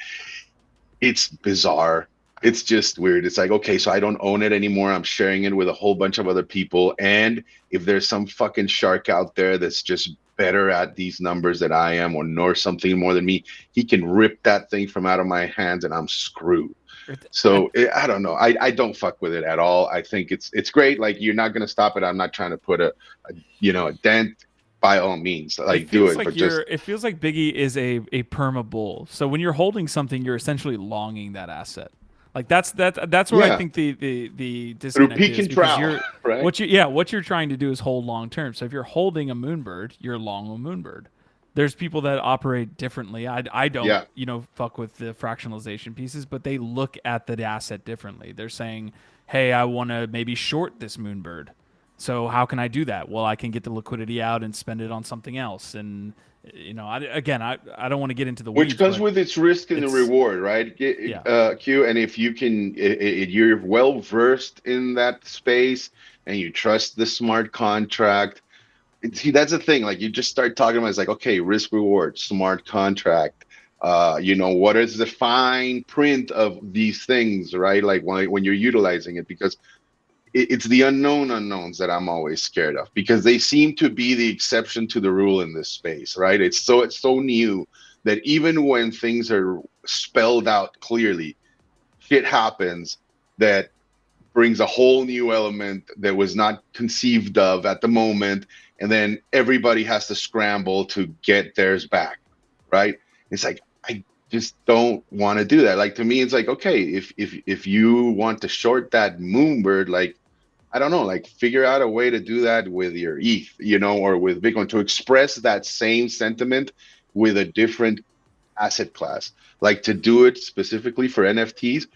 It's bizarre. It's just weird. It's like, okay, so I don't own it anymore. I'm sharing it with a whole bunch of other people. And if there's some fucking shark out there that's just better at these numbers than I am, or knows something more than me, he can rip that thing from out of my hands and I'm screwed. So I don't know. I don't fuck with it at all. I think it's great. Like you're not going to stop it. I'm not trying to put a dent by all means, like do feels it. like But just it feels like Biggie is a perma bull. So when you're holding something, you're essentially longing that asset. Like that's where I yeah, think the through disconnect peak is, and because trough, you're right? what you're trying to do is hold long term. So if you're holding a moonbird, you're long a moonbird. There's people that operate differently. I don't, Yeah. fuck with the fractionalization pieces, but they look at the asset differently. They're saying, hey, I want to maybe short this moonbird. So how can I do that? Well, I can get the liquidity out and spend it on something else. And I don't want to get into the Which weeds, comes but with its risk and the it's reward, right? yeah. Q. And if you can, you're well versed in that space and you trust the smart contract. See, that's the thing. Like you just start talking about, it's like, okay, risk reward, smart contract. What is the fine print of these things, right? Like when you're utilizing it, because it's the unknown unknowns that I'm always scared of, because they seem to be the exception to the rule in this space, right? It's so new that even when things are spelled out clearly, shit happens that brings a whole new element that was not conceived of at the moment, and then everybody has to scramble to get theirs back, right? It's like, I just don't want to do that. Like, to me, it's like, okay, if you want to short that moonbird, like, I don't know, like figure out a way to do that with your ETH, or with Bitcoin, to express that same sentiment with a different asset class. Like, to do it specifically for NFTs,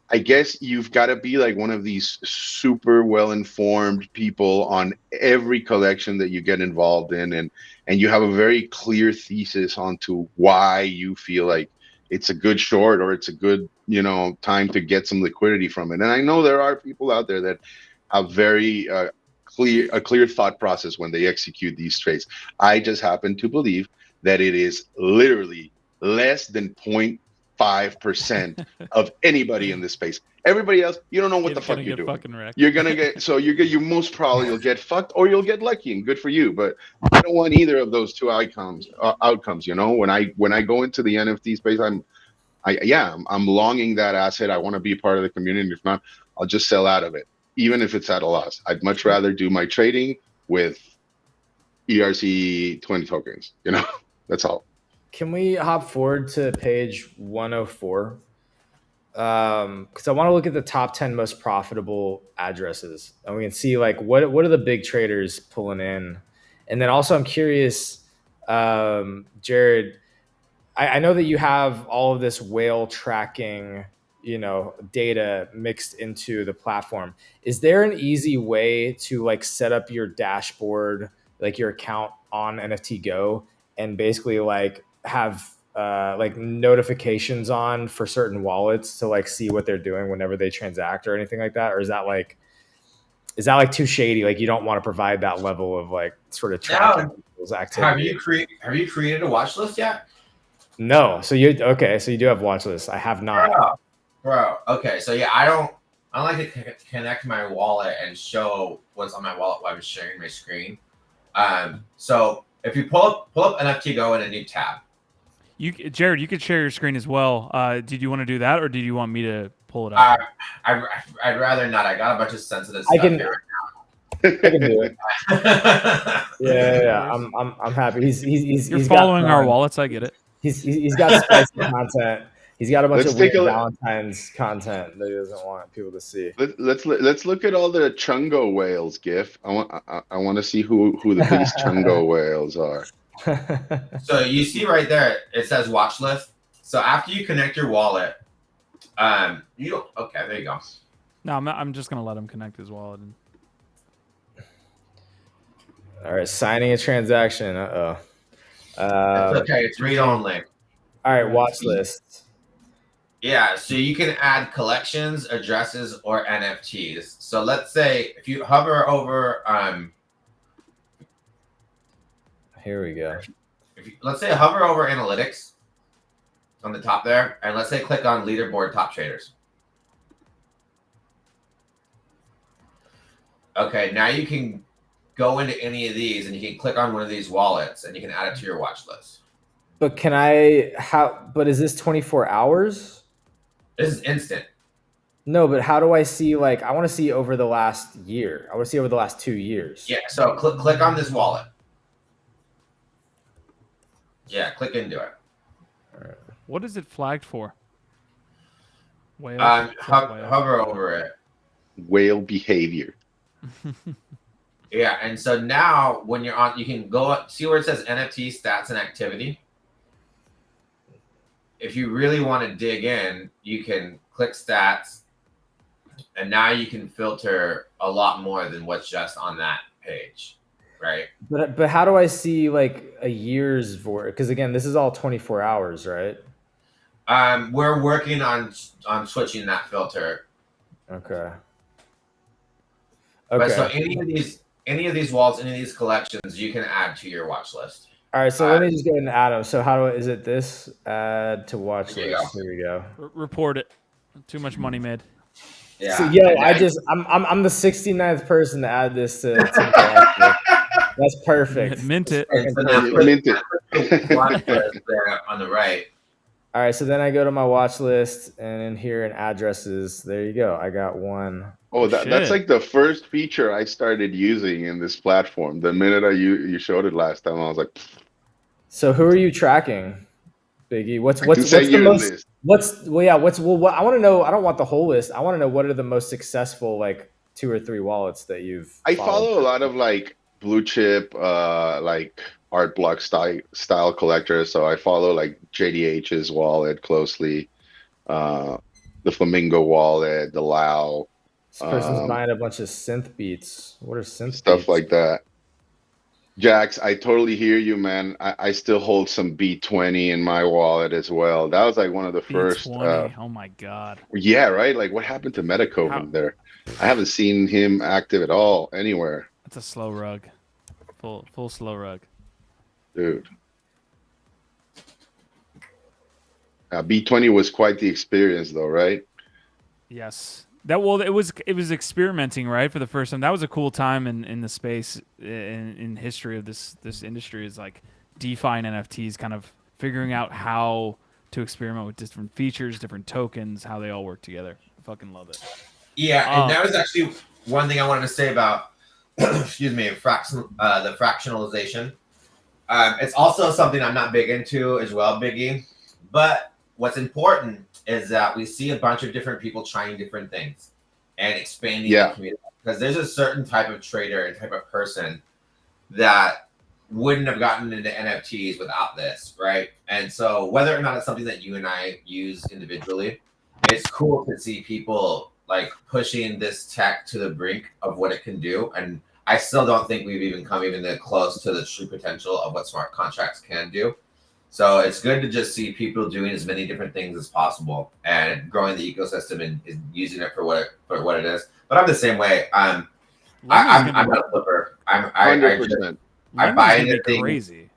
I guess you've got to be like one of these super well-informed people on every collection that you get involved in, and you have a very clear thesis onto why you feel like it's a good short, or it's a good, time to get some liquidity from it. And I know there are people out there that have very clear thought process when they execute these trades. I just happen to believe that it is literally less than 0.5% of anybody in this space. Everybody else, you don't know what the fuck you're doing. You're gonna get, so you most probably you'll get fucked, or you'll get lucky, and good for you. But I don't want either of those two outcomes. When I go into the NFT space, I'm longing that asset. I want to be a part of the community. If not, I'll just sell out of it, even if it's at a loss. I'd much rather do my trading with ERC20 tokens. That's all. Can we hop forward to page 104? Because I want to look at the top 10 most profitable addresses, and we can see like what are the big traders pulling in. And then also I'm curious, Jared, I know that you have all of this whale tracking, data mixed into the platform. Is there an easy way to like set up your dashboard, like your account on NFT Go, and basically like have like notifications on for certain wallets to like see what they're doing whenever they transact or anything like that? Or is that like too shady? Like you don't want to provide that level of like sort of tracking people's activity. Have you created a watch list yet? No. So you do have watch lists. I have not. Bro. Okay. So yeah, I don't like to connect my wallet and show what's on my wallet while I'm sharing my screen. So if you pull up NFT Go in a new tab. Jared, you could share your screen as well. Did you want to do that, or did you want me to pull it up? I'd rather not. I got a bunch of sensitive stuff here right I can do it. Yeah. I'm happy. You're following our wallets. I get it. He's got spicy content. He's got a bunch of weird Valentine's content that he doesn't want people to see. Let's look at all the Chungo whales GIF. I want to see who the biggest Chungo whales are. So you see right there, it says watch list. So after you connect your wallet, there you go. No, I'm just gonna let him connect his wallet. All right, signing a transaction. It's okay. It's read only. All right, watch list. Yeah, so you can add collections, addresses, or NFTs. So let's say if you hover over here we go. Let's say hover over analytics on the top there, and let's say click on leaderboard top traders. Okay, now you can go into any of these and you can click on one of these wallets and you can add it to your watch list. But but is this 24 hours? This is instant. No, but how do I see, like, I want to see over the last year. I want to see over the last 2 years. Yeah, so click on this wallet. Yeah, click into it. What is it flagged for? Whale. Hover over it. Whale behavior. Yeah, and so now when you're on, you can go up, see where it says NFT stats and activity. If you really want to dig in, you can click stats, and now you can filter a lot more than what's just on that page, right? But how do I see like a year's for it? Because again, this is all 24 hours, right? We're working on switching that filter. Okay. But so any of these wallets, any of these collections, you can add to your watch list. All right, so let me just go ahead and add them. So is it this? Add to watch There you list. go. Here we go. Report it. Too much money made. Yeah. So, I'm the 69th person to add this to That's perfect. Mint it. So now Mint it. watch list there on the right. All right, so then I go to my watch list, and in here in addresses, there you go. I got one. Oh, that's Shit. like the first feature I started using in this platform. The minute you showed it last time, I was like, So who are you tracking, Biggie? What's I can the send you a most? list. What I want to know. I don't want the whole list. I want to know what are the most successful like 2 or 3 wallets that you've. I followed. follow a lot of like blue chip, like art block style collectors. So I follow like JDH's wallet closely, the Flamingo wallet, the Lao. This person's buying a bunch of synth beats. What are synth Stuff beats? like that. Jax, I totally hear you, man. I still hold some B20 in my wallet as well. That was like one of the first. B20. Oh my god. Yeah, right. Like, what happened to Metacoven there? I haven't seen him active at all anywhere, That's a slow rug. Full slow rug. dude. B20 was quite the experience, though, right? Yes. It was experimenting, right, for the first time. That was a cool time in the space in history of this industry, is like DeFi and NFTs, kind of figuring out how to experiment with different features, different tokens, how they all work together. I fucking love it. Yeah, and that was actually one thing I wanted to say about excuse me, the fractionalization. It's also something I'm not big into as well, Biggie. But what's important is that we see a bunch of different people trying different things and expanding the community. Because there's a certain type of trader and type of person that wouldn't have gotten into NFTs without this, right? And so whether or not it's something that you and I use individually, it's cool to see people like pushing this tech to the brink of what it can do. And I still don't think we've even come close to the true potential of what smart contracts can do. So it's good to just see people doing as many different things as possible and growing the ecosystem and using it for what it is. But I'm the same way. I'm not a flipper. I 100%. I buy anything. Crazy.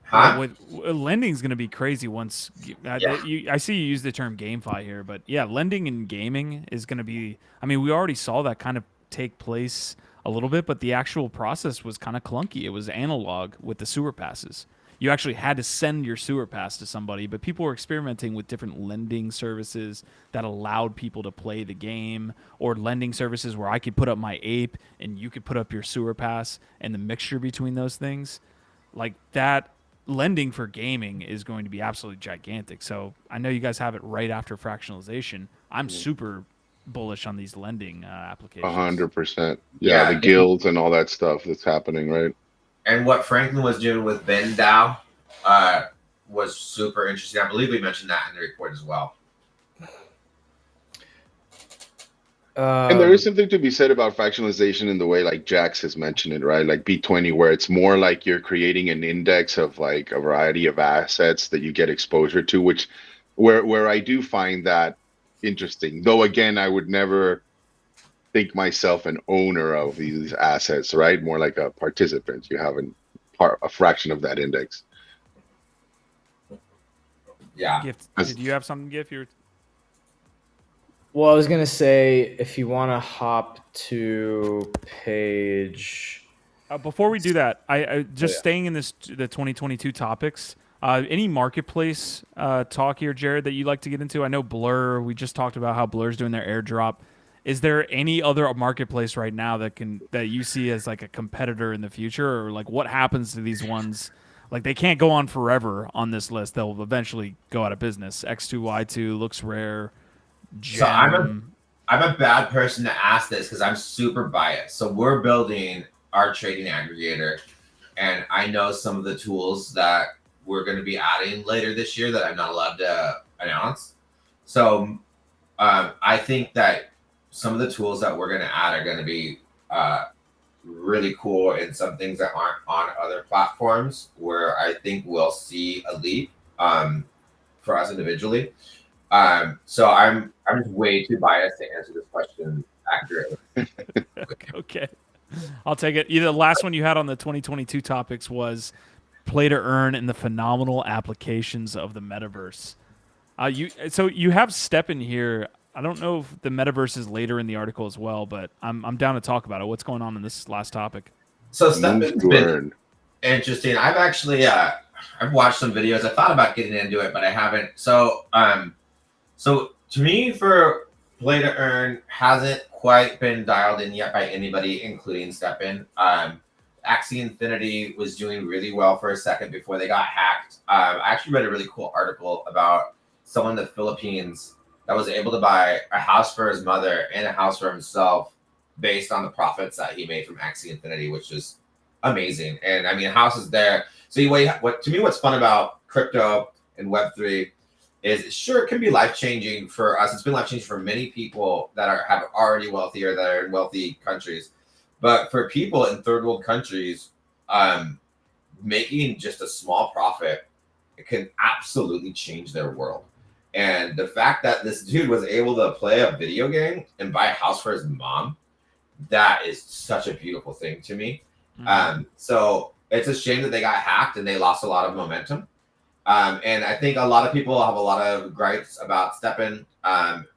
Huh? Lending's going to be crazy once. I see you use the term GameFi here, but yeah, lending and gaming is going to be. I mean, we already saw that kind of take place a little bit, but the actual process was kind of clunky. It was analog with the sewer passes. You actually had to send your sewer pass to somebody, but people were experimenting with different lending services that allowed people to play the game, or lending services where I could put up my ape and you could put up your sewer pass, and the mixture between those things, like that. Lending for gaming is going to be absolutely gigantic. So I know you guys have it right after fractionalization. I'm super bullish on these lending applications. 100%. Yeah, the guilds and all that stuff that's happening, right? And what Franklin was doing with Ben DAO was super interesting. I believe we mentioned that in the report as well. And there is something to be said about fractionalization in the way like Jax has mentioned it, right? Like B20, where it's more like you're creating an index of like a variety of assets that you get exposure to, which where I do find that interesting. Though again, I would never think myself an owner of these assets, right? More like a participant. You have a fraction of that index. Yeah. Gift, did you have something, Gift? Well, I was gonna say, if you want to hop to page. Before we do that, I just staying in the 2022 topics. Any marketplace talk here, Jared, that you'd like to get into? I know Blur. We just talked about how Blur's doing their airdrop. Is there any other marketplace right now that you see as like a competitor in the future, or like what happens to these ones? Like they can't go on forever on this list. They'll eventually go out of business. X2Y2 looks rare. Gem. So I'm a bad person to ask this because I'm super biased. So we're building our trading aggregator, and I know some of the tools that we're going to be adding later this year that I'm not allowed to announce. So I think that some of the tools that we're going to add are going to be really cool, and some things that aren't on other platforms where I think we'll see a leap for us individually. So I'm just way too biased to answer this question accurately. Okay. I'll take it. The last one you had on the 2022 topics was play to earn and the phenomenal applications of the metaverse. So you have Step in here. I don't know if the metaverse is later in the article as well, but I'm down to talk about it. What's going on in this last topic? So Steppen's been interesting. I've actually I've watched some videos. I thought about getting into it, but I haven't. So to me, for play to earn hasn't quite been dialed in yet by anybody, including Steppen. Axie Infinity was doing really well for a second before they got hacked. I actually read a really cool article about someone in the Philippines that was able to buy a house for his mother and a house for himself based on the profits that he made from Axie Infinity, which is amazing. And I mean, house is there. So what to me, what's fun about crypto and Web3 is sure it can be life-changing for us. It's been life-changing for many people that have already wealthy or that are in wealthy countries. But for people in third world countries, making just a small profit, it can absolutely change their world. And the fact that this dude was able to play a video game and buy a house for his mom, that is such a beautiful thing to me. So it's a shame that they got hacked and they lost a lot of momentum. And I think a lot of people have a lot of gripes about Steppen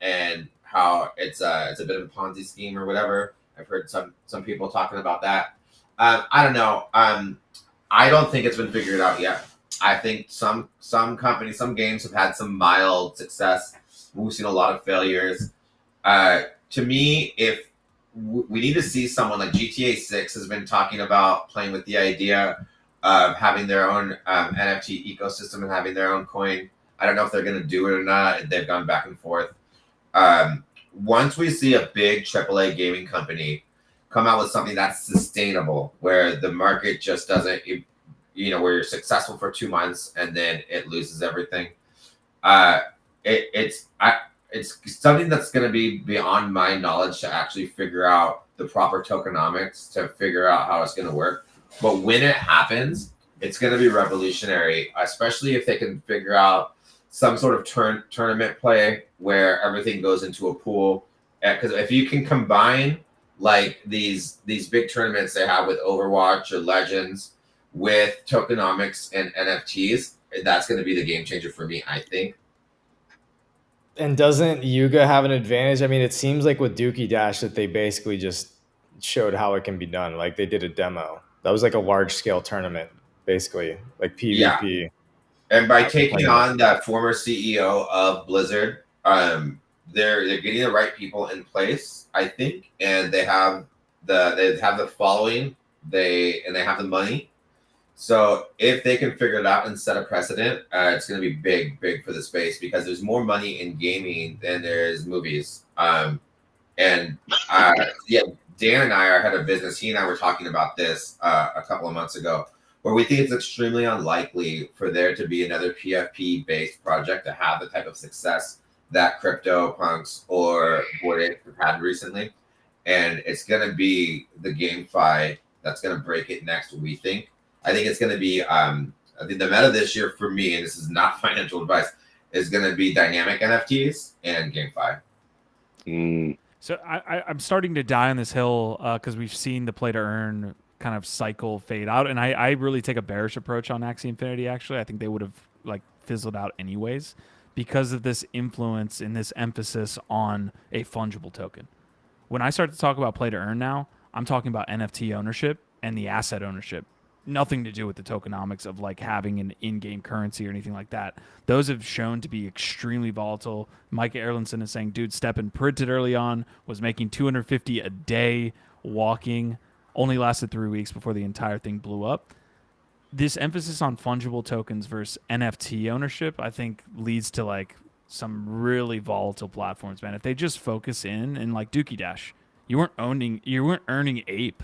and how it's a bit of a Ponzi scheme or whatever. I've heard some people talking about that. I don't know. I don't think it's been figured out yet. I think some companies, some games have had some mild success. We've seen a lot of failures. To me, if we need to see someone like GTA 6 has been talking about playing with the idea of having their own NFT ecosystem and having their own coin. I don't know if they're going to do it or not. They've gone back and forth. Once we see a big AAA gaming company come out with something that's sustainable, where the market just doesn't, where you're successful for 2 months and then it loses everything. It's something that's going to be beyond my knowledge to actually figure out the proper tokenomics to figure out how it's going to work. But when it happens, it's going to be revolutionary, especially if they can figure out some sort of tournament play where everything goes into a pool. Because if you can combine like these big tournaments they have with Overwatch or Legends with tokenomics and NFTs, that's going to be the game changer for me, I think. And doesn't Yuga have an advantage? I mean, it seems like with Dookie Dash that they basically just showed how it can be done. Like they did a demo. That was like a large scale tournament, basically, like PvP. Yeah. And by taking on that former CEO of Blizzard, they're getting the right people in place, I think, and they have the following, they have the money. So if they can figure it out and set a precedent, it's going to be big for the space because there's more money in gaming than there is movies. Dan and I are head of business. He and I were talking about this a couple of months ago, where we think it's extremely unlikely for there to be another PFP-based project to have the type of success that CryptoPunks or Bored Ape have had recently. And it's going to be the GameFi that's going to break it next, we think. I think it's going to be, I think the meta this year for me, and this is not financial advice, is going to be dynamic NFTs and GameFi. So I'm starting to die on this hill because we've seen the play to earn kind of cycle fade out, and I really take a bearish approach on Axie Infinity. Actually, I think they would have like fizzled out anyways because of this influence and this emphasis on a fungible token. When I start to talk about play to earn now, I'm talking about NFT ownership and the asset ownership. Nothing to do with the tokenomics of like having an in-game currency or anything like that. Those have shown to be extremely volatile. Mike Erlandson is saying, dude, Steppen printed early on, was making 250 a day walking, only lasted 3 weeks before the entire thing blew up. this emphasis on fungible tokens versus NFT ownership, I think leads to like some really volatile platforms, man. If they just focus in and like Dookie Dash, you weren't earning ape,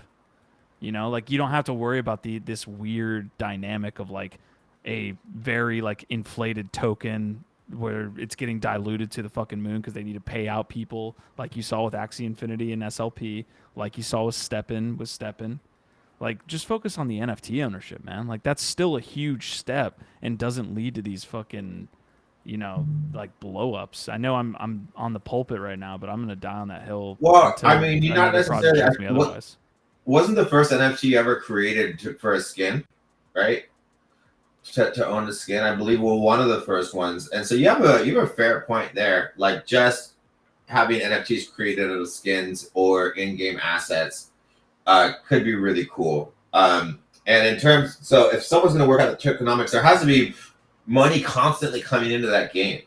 like you don't have to worry about this weird dynamic of like a very like inflated token where it's getting diluted to the fucking moon because they need to pay out people, like you saw with Axie Infinity and SLP, like you saw with Steppen. Like, just focus on the NFT ownership, man. Like, that's still a huge step and doesn't lead to these fucking, like blow-ups. I know I'm on the pulpit right now, but I'm gonna die on that hill. Well, until I mean, you're not another project necessarily. shows me otherwise. Wasn't the first NFT ever created for a skin, right? To own the skin, I believe, were one of the first ones. And so you have a fair point there. Like, just having NFTs created out of skins or in-game assets could be really cool. And in terms, so if someone's going to work out the tokenomics, there has to be money constantly coming into that game.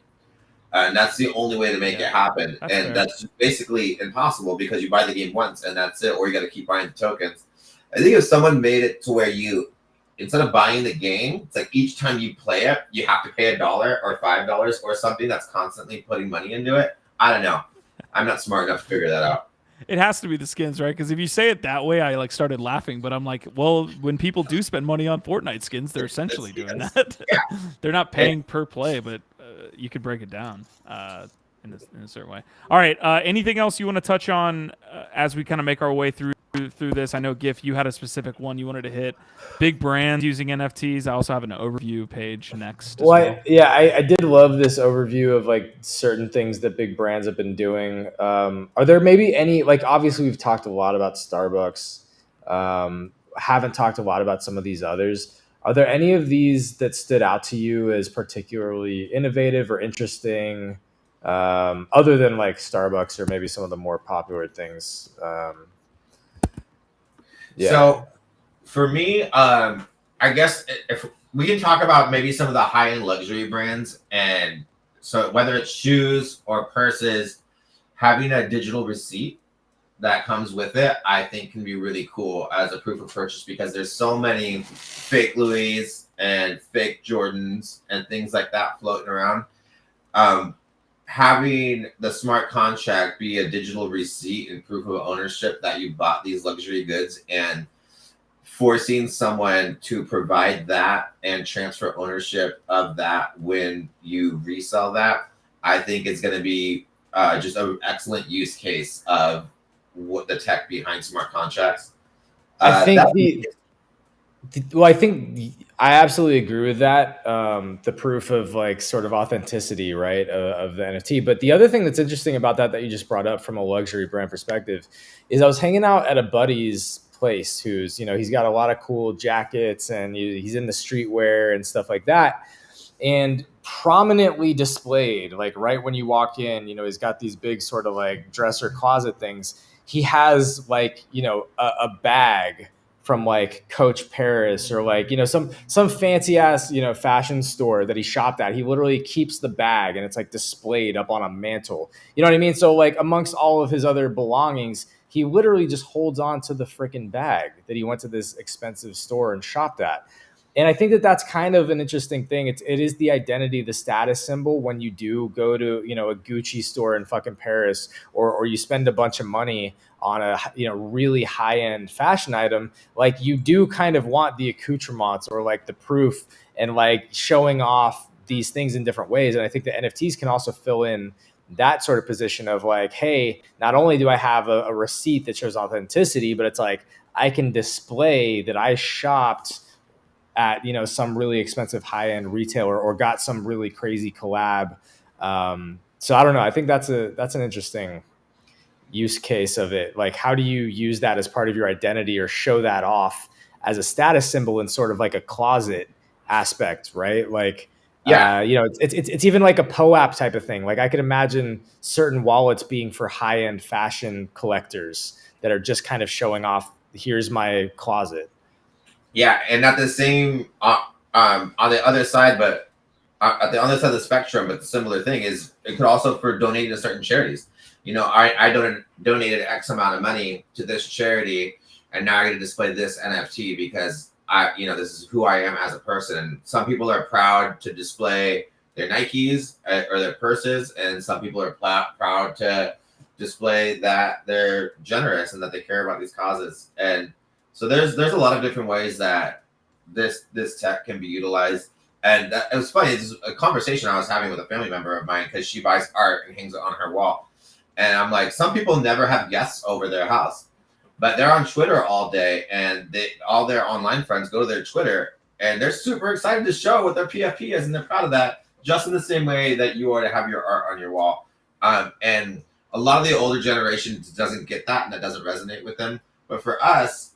And that's the only way to make it happen. That's and fair. That's basically impossible because you buy the game once and that's it, or you got to keep buying the tokens. I think if someone made it to where you, instead of buying the game, it's like each time you play it, you have to pay $1 or $5 or something that's constantly putting money into it. I don't know. I'm not smart enough to figure that out. It has to be the skins, right? Because if you say it that way, I like started laughing. But I'm like, well, when people do spend money on Fortnite skins, they're essentially doing that. Yeah. They're not paying per play, but you could break it down in a certain way. All right. Anything else you want to touch on as we kind of make our way through this? I know, GIF, you had a specific one you wanted to hit. Big brands using NFTs. I also have an overview page next. Well, I did love this overview of like certain things that big brands have been doing. Are there maybe any, like, obviously we've talked a lot about Starbucks, haven't talked a lot about some of these others. Are there any of these that stood out to you as particularly innovative or interesting, other than like Starbucks or maybe some of the more popular things? Yeah. So for me, I guess if we can talk about maybe some of the high-end luxury brands, and so whether it's shoes or purses, having a digital receipt that comes with it, I think can be really cool as a proof of purchase, because there's so many fake Louis and fake Jordans and things like that floating around. Having the smart contract be a digital receipt and proof of ownership that you bought these luxury goods, and forcing someone to provide that and transfer ownership of that when you resell that, I think is going to be just an excellent use case of what the tech behind smart contracts. I think I absolutely agree with that. The proof of like sort of authenticity, right, of the NFT. But the other thing that's interesting about that you just brought up from a luxury brand perspective is I was hanging out at a buddy's place who's, he's got a lot of cool jackets and he's in the streetwear and stuff like that. And prominently displayed, like right when you walk in, he's got these big sort of like dresser closet things. He has like, a bag from like Coach Paris or like, some fancy ass, fashion store that he shopped at. He literally keeps the bag and it's like displayed up on a mantle. You know what I mean? So like amongst all of his other belongings, he literally just holds on to the freaking bag that he went to this expensive store and shopped at. And I think that that's kind of an interesting thing. It is the identity, the status symbol when you do go to, a Gucci store in fucking Paris, or you spend a bunch of money on a, really high end fashion item. Like you do kind of want the accoutrements or like the proof and like showing off these things in different ways. And I think the NFTs can also fill in that sort of position of like, hey, not only do I have a receipt that shows authenticity, but it's like I can display that I shopped at some really expensive high-end retailer or got some really crazy collab. So I don't know. I think that's an interesting use case of it. Like, how do you use that as part of your identity or show that off as a status symbol in sort of like a closet aspect, right? Like, yeah, it's even like a POAP type of thing. Like I could imagine certain wallets being for high-end fashion collectors that are just kind of showing off, here's my closet. Yeah, and at the same on the other side, but at the other side of the spectrum, but the similar thing is it could also for donating to certain charities. I donated X amount of money to this charity, and now I get to display this NFT because this is who I am as a person. And some people are proud to display their Nikes or their purses, and some people are proud to display that they're generous and that they care about these causes. And so there's a lot of different ways that this tech can be utilized. And it was funny. It's a conversation I was having with a family member of mine because she buys art and hangs it on her wall. And I'm like, some people never have guests over their house, but they're on Twitter all day, and all their online friends go to their Twitter, and they're super excited to show what their PFP is, and they're proud of that, just in the same way that you are to have your art on your wall. And a lot of the older generation doesn't get that, and that doesn't resonate with them. But for us,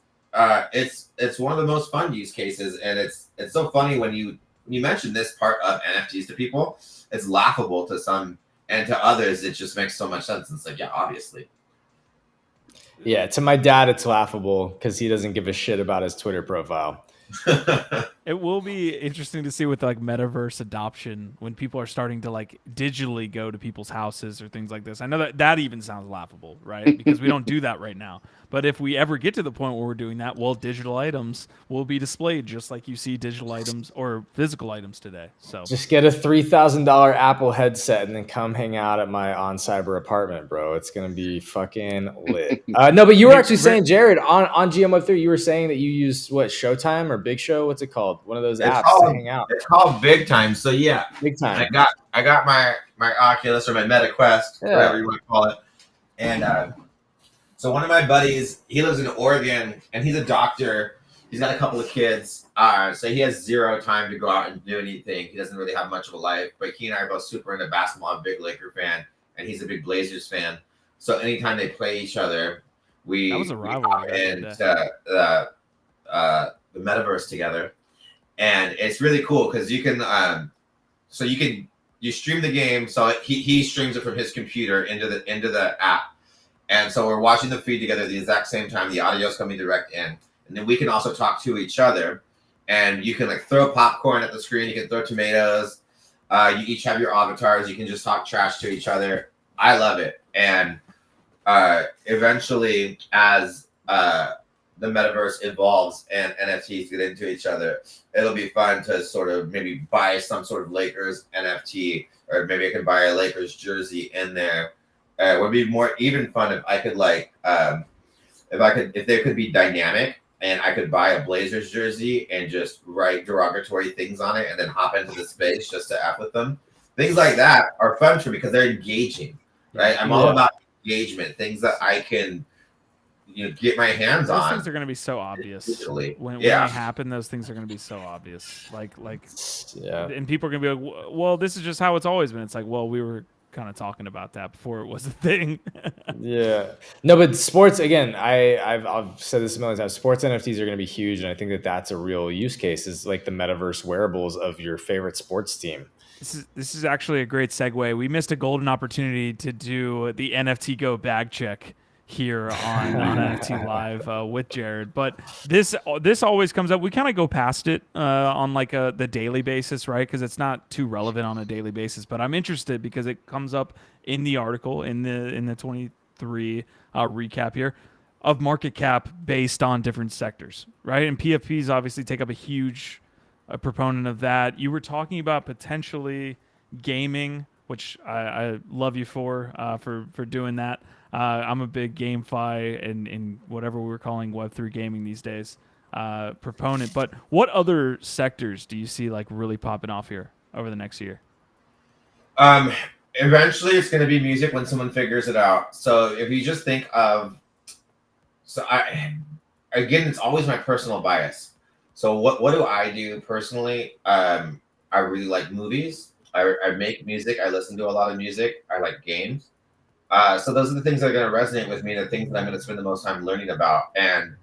it's one of the most fun use cases, and it's so funny when you mention this part of NFTs to people. It's laughable to some, and to others, it just makes so much sense. It's like, yeah, obviously. Yeah, to my dad, it's laughable because he doesn't give a shit about his Twitter profile. It will be interesting to see with like metaverse adoption when people are starting to like digitally go to people's houses or things like this. I know that even sounds laughable, right? Because we don't do that right now. But if we ever get to the point where we're doing that, well, digital items will be displayed just like you see digital items or physical items today. So just get a $3,000 Apple headset and then come hang out at my on cyber apartment, bro. It's gonna be fucking lit. No, but you were actually saying, Jared, on GM3, you were saying that you use what, Showtime or Big Show? What's it called? One of those apps to hang out. It's called Big Time. So yeah, Big Time. I got my Oculus or my Meta Quest, whatever you want to call it, and so one of my buddies, he lives in Oregon, and he's a doctor. He's got a couple of kids, so he has zero time to go out and do anything. He doesn't really have much of a life, but he and I are both super into basketball. I'm a big Laker fan, and he's a big Blazers fan. So anytime they play each other, we hop into the metaverse together, and it's really cool because you can, you stream the game. So he streams it from his computer into the app. And so we're watching the feed together at the exact same time. The audio is coming direct in. And then we can also talk to each other. And you can like throw popcorn at the screen. You can throw tomatoes. You each have your avatars. You can just talk trash to each other. I love it. And eventually, as the metaverse evolves and NFTs get into each other, it'll be fun to sort of maybe buy some sort of Lakers NFT, or maybe I can buy a Lakers jersey in there. It would be more even fun if I could if they could be dynamic, and I could buy a Blazers jersey and just write derogatory things on it and then hop into the space just to F with them. Things like that are fun for me because they're engaging, right? I'm all about engagement, things that I can get my hands on. Those things are going to be so obvious. When they happen, those things are going to be so obvious. And people are going to be like, well, this is just how it's always been. It's like, well, we were kind of talking about that before it was a thing. Yeah. No, but sports, again, I've said this a million times, sports NFTs are going to be huge. And I think that that's a real use case, is like the metaverse wearables of your favorite sports team. This is actually a great segue. We missed a golden opportunity to do the NFT Go bag check here on NFT Live with Jared, but this always comes up. We kind of go past it on like the daily basis, right? Because it's not too relevant on a daily basis. But I'm interested because it comes up in the article in the 23 recap here of market cap based on different sectors, right? And PFPs obviously take up a huge proponent of that. You were talking about potentially gaming, which I love you for doing that. I'm a big GameFi and whatever we're calling Web3 gaming these days proponent. But what other sectors do you see like really popping off here over the next year? Eventually, it's going to be music when someone figures it out. So if you just think of, it's always my personal bias. So what do I do personally? I really like movies. I make music. I listen to a lot of music. I like games. So those are the things that are going to resonate with me, and the things that I'm going to spend the most time learning about. And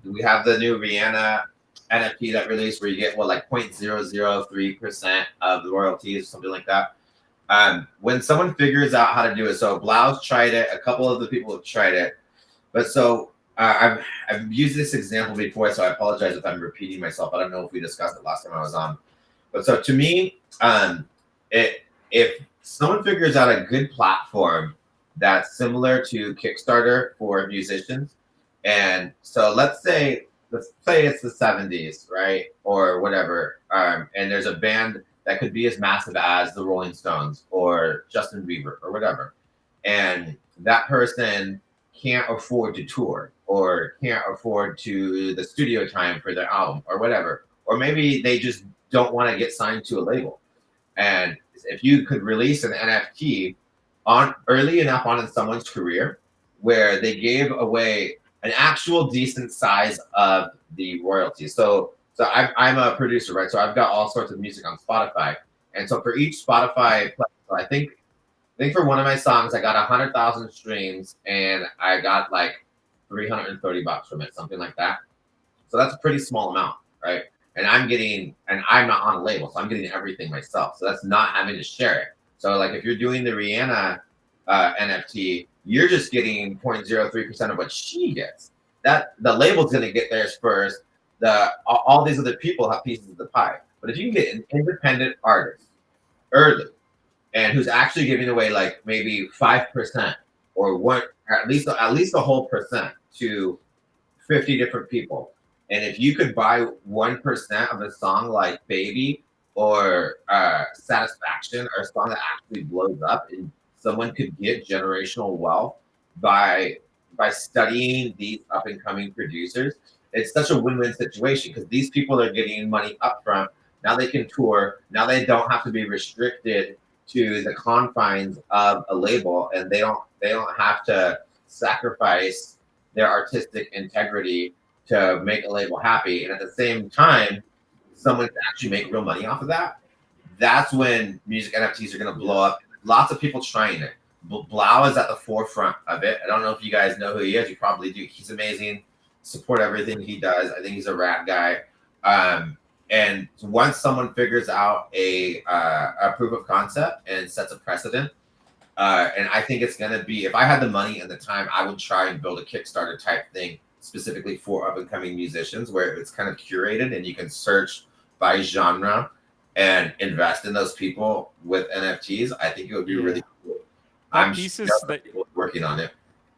we have the new Rihanna NFT that released where you get 0.003% of the royalties or something like that. When someone figures out how to do it, so Blau's tried it, a couple of the people have tried it, but so I've used this example before, so I apologize if I'm repeating myself. I don't know if we discussed it last time I was on, but so to me, if someone figures out a good platform that's similar to Kickstarter for musicians, and so let's say let's say it's the 70s, right? Or whatever. And there's a band that could be as massive as the Rolling Stones or Justin Bieber or whatever. And that person can't afford to tour or can't afford to the studio time for their album or whatever. Or maybe they just don't want to get signed to a label. And if you could release an NFT on early enough on in someone's career where they gave away an actual decent size of the royalties. So I'm a producer, right? So I've got all sorts of music on Spotify. And so for each Spotify, I think for one of my songs, I got 100,000 streams and I got like $330 from it, something like that. So that's a pretty small amount, right? And I'm not on a label, so I'm getting everything myself. So that's not having to share it. So like if you're doing the Rihanna NFT, you're just getting 0.03% of what she gets. That the label's gonna get theirs first. All these other people have pieces of the pie. But if you can get an independent artist early and who's actually giving away like maybe 5% or one, at least a whole percent to 50 different people. And if you could buy 1% of a song like Baby or Satisfaction, or a song that actually blows up, and someone could get generational wealth by studying these up and coming producers, it's such a win-win situation because these people are getting money upfront. Now they can tour. Now they don't have to be restricted to the confines of a label, and they don't have to sacrifice their artistic integrity to make a label happy. And at the same time, someone can actually make real money off of that. That's when music NFTs are going to blow up. Lots of people trying it. Blau is at the forefront of it. I don't know if you guys know who he is. You probably do. He's amazing. Support everything he does. I think he's a rad guy. And once someone figures out a proof of concept and sets a precedent, and I think it's going to be, if I had the money and the time, I would try and build a Kickstarter type thing specifically for up and coming musicians where it's kind of curated and you can search by genre and invest in those people with NFTs. I think it would be really cool. I'm working on it.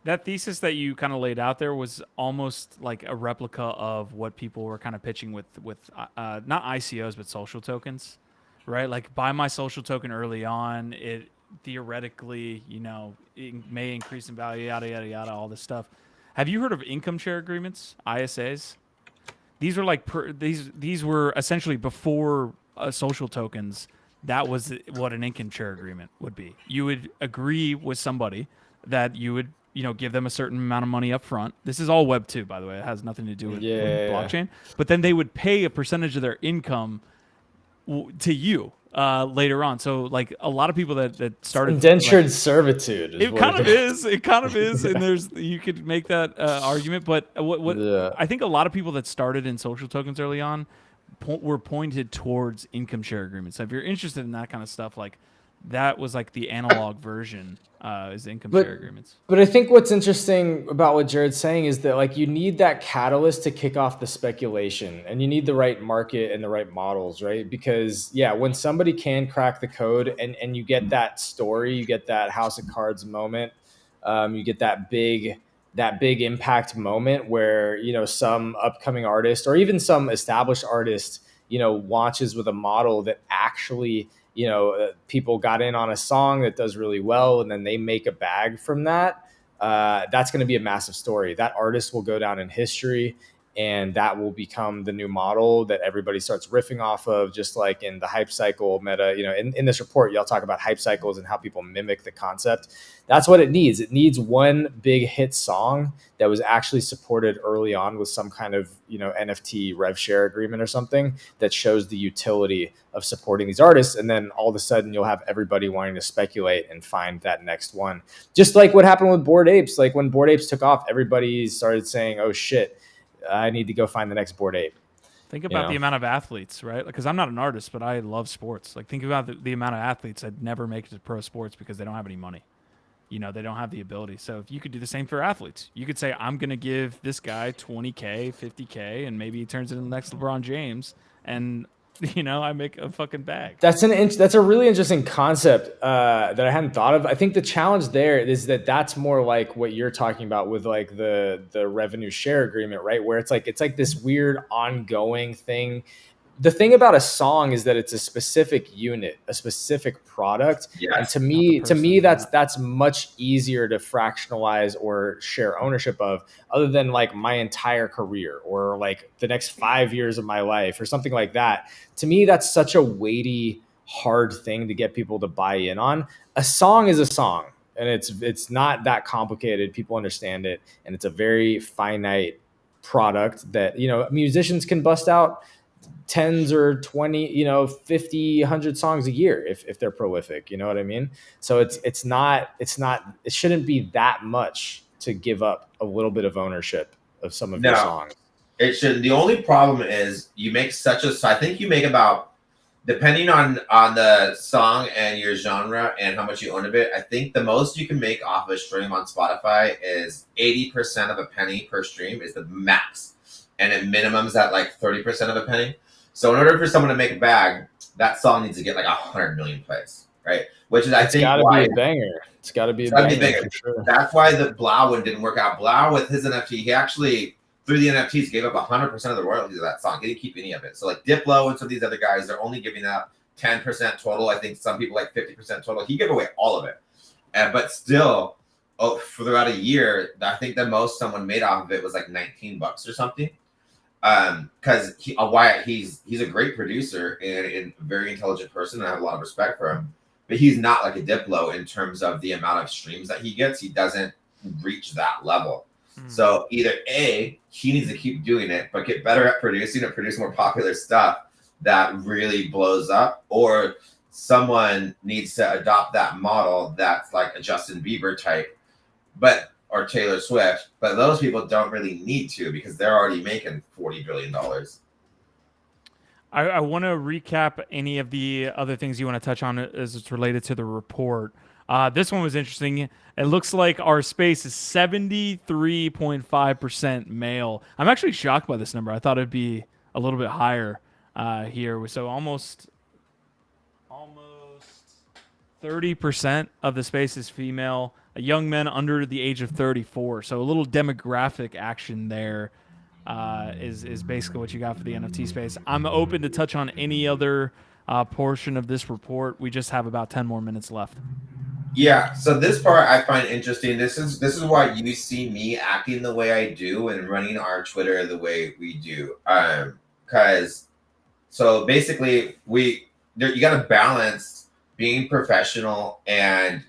That thesis that you kind of laid out there was almost like a replica of what people were kind of pitching with not ICOs but social tokens, right? Like buy my social token early on. It theoretically, it may increase in value, yada yada yada, all this stuff. Have you heard of income share agreements, ISAs? These were like these were essentially before social tokens. That was what an income share agreement would be. You would agree with somebody that you would give them a certain amount of money up front. This is all Web 2, by the way. It has nothing to do with blockchain. But then they would pay a percentage of their income to you later on. So like a lot people that started indentured servitude. It kind of is. It kind of is. And you could make that argument. But what I think a lot of people that started in social tokens early on were pointed towards income share agreements. So if you're interested in that kind of stuff, like that was like the analog version is income share agreements. But I think what's interesting about what Jared's saying is that like you need that catalyst to kick off the speculation, and you need the right market and the right models, right? Because when somebody can crack the code and you get that story, you get that House of Cards moment, you get that big impact moment where some upcoming artist or even some established artist launches with a model that actually people got in on a song that does really well, and then they make a bag from that. That's going to be a massive story. That artist will go down in history, and that will become the new model that everybody starts riffing off of, just like in the hype cycle meta. In this report, y'all talk about hype cycles and how people mimic the concept. That's what it needs. It needs one big hit song that was actually supported early on with some kind of, NFT rev share agreement or something that shows the utility of supporting these artists. And then all of a sudden you'll have everybody wanting to speculate and find that next one. Just like what happened with Bored Apes. Like when Bored Apes took off, everybody started saying, oh shit, I need to go find the next Bored Ape. Think about the amount of athletes, right? Because I'm not an artist, but I love sports. Like think about the amount of athletes that never make it to pro sports because they don't have any money. They don't have the ability. So if you could do the same for athletes, you could say, I'm going to give this guy $20K, $50K, and maybe he turns into the next LeBron James. And I make a fucking bag. That's a really interesting concept that I hadn't thought of. I think the challenge there is that that's more like what you're talking about with like the revenue share agreement, right? Where it's like this weird ongoing thing. The thing about a song is that it's a specific unit, a specific product. Yes. And to me, that's much easier to fractionalize or share ownership of, other than like my entire career or like the next 5 years of my life or something like that. To me, that's such a weighty, hard thing to get people to buy in on. A song is a song, and it's not that complicated. People understand it, and it's a very finite product that, musicians can bust out tens or 20, 50, 100 songs a year if they're prolific, you know what I mean? So it shouldn't be that much to give up a little bit of ownership of some of your songs. It should. The only problem is you make I think you make about, depending on the song and your genre and how much you own of it, I think the most you can make off of a stream on Spotify is 80% of a penny per stream is the max. And it minimums at like 30% of a penny. So in order for someone to make a bag, that song needs to get like 100 million plays, right? Which is, I think, gotta be a banger. It's got to be a banger. For sure. That's why the Blau one didn't work out. Blau, with his NFT, he actually, through the NFTs, gave up 100% of the royalties of that song. He didn't keep any of it. So like Diplo and some of these other guys, they're only giving out 10% total. I think some people like 50% total. He gave away all of it. But still, for throughout a year, I think the most someone made off of it was like $19 or something. Because he's a great producer and a very intelligent person, and I have a lot of respect for him. But he's not like a Diplo in terms of the amount of streams that he gets. He doesn't reach that level. So either A, he needs to keep doing it, but get better at producing and produce more popular stuff that really blows up, or someone needs to adopt that model that's like a Justin Bieber type, or Taylor Swift, but those people don't really need to because they're already making $40 billion. I want to recap any of the other things you want to touch on as it's related to the report. This one was interesting. It looks like our space is 73.5% male. I'm actually shocked by this number. I thought it'd be a little bit higher here. So almost 30% of the space is female. Young men under the age of 34. So a little demographic action there is basically what you got for the NFT space. I'm open to touch on any other portion of this report. We just have about 10 more minutes left. Yeah, so this part I find interesting. This is why you see me acting the way I do and running our Twitter the way we do. Because so basically you got to balance being professional and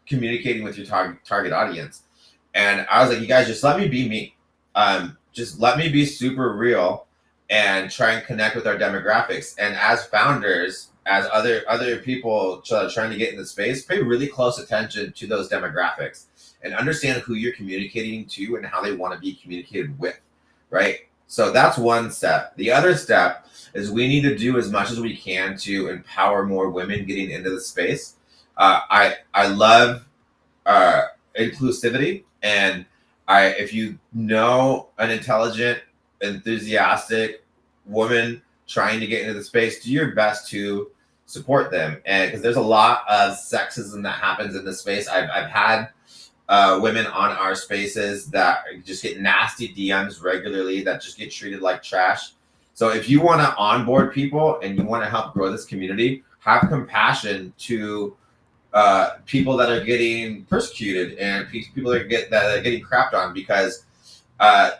communicating with your target audience. And I was like, you guys, just let me be me. Just let me be super real and try and connect with our demographics. And as founders, as other people trying to get in the space, pay really close attention to those demographics and understand who you're communicating to and how they want to be communicated with, right? So that's one step. The other step is we need to do as much as we can to empower more women getting into the space. I love inclusivity, and if you know an intelligent, enthusiastic woman trying to get into the space, do your best to support them. And because there's a lot of sexism that happens in this space. I've had women on our spaces that just get nasty DMs regularly that just get treated like trash. So if you want to onboard people and you want to help grow this community, have compassion to people that are getting persecuted and people that are getting crapped on, because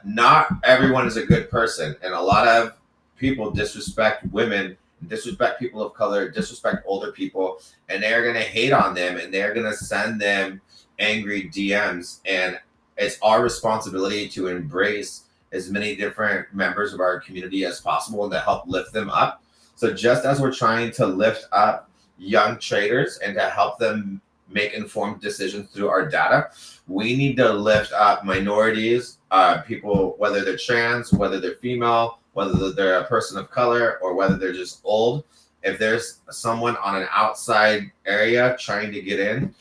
not everyone is a good person, and a lot of people disrespect women, disrespect people of color, disrespect older people, and they're going to hate on them and they're going to send them angry DMs. And it's our responsibility to embrace as many different members of our community as possible and to help lift them up. So just as we're trying to lift up young traders and to help them make informed decisions through our data, we need to lift up minorities, people, whether they're trans, whether they're female, whether they're a person of color, or whether they're just old. If there's someone on an outside area trying to get in,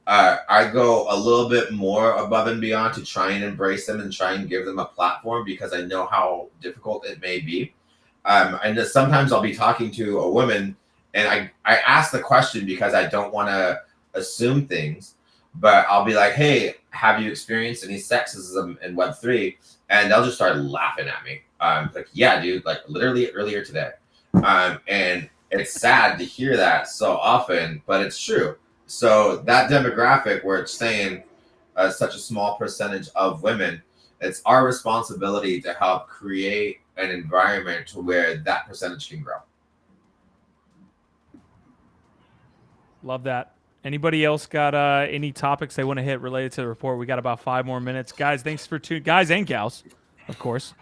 I go a little bit more above and beyond to try and embrace them and try and give them a platform, because I know how difficult it may be. And sometimes I'll be talking to a woman, and I ask the question because I don't want to assume things, but I'll be like, hey, have you experienced any sexism in Web3? And they'll just start laughing at me. Like, yeah, dude, like literally earlier today. And it's sad to hear that so often, but it's true. So that demographic where it's saying such a small percentage of women, it's our responsibility to help create an environment to where that percentage can grow. Love that. Anybody else got any topics they want to hit related to the report? We got about 5 more minutes. Guys, thanks for guys and gals, of course.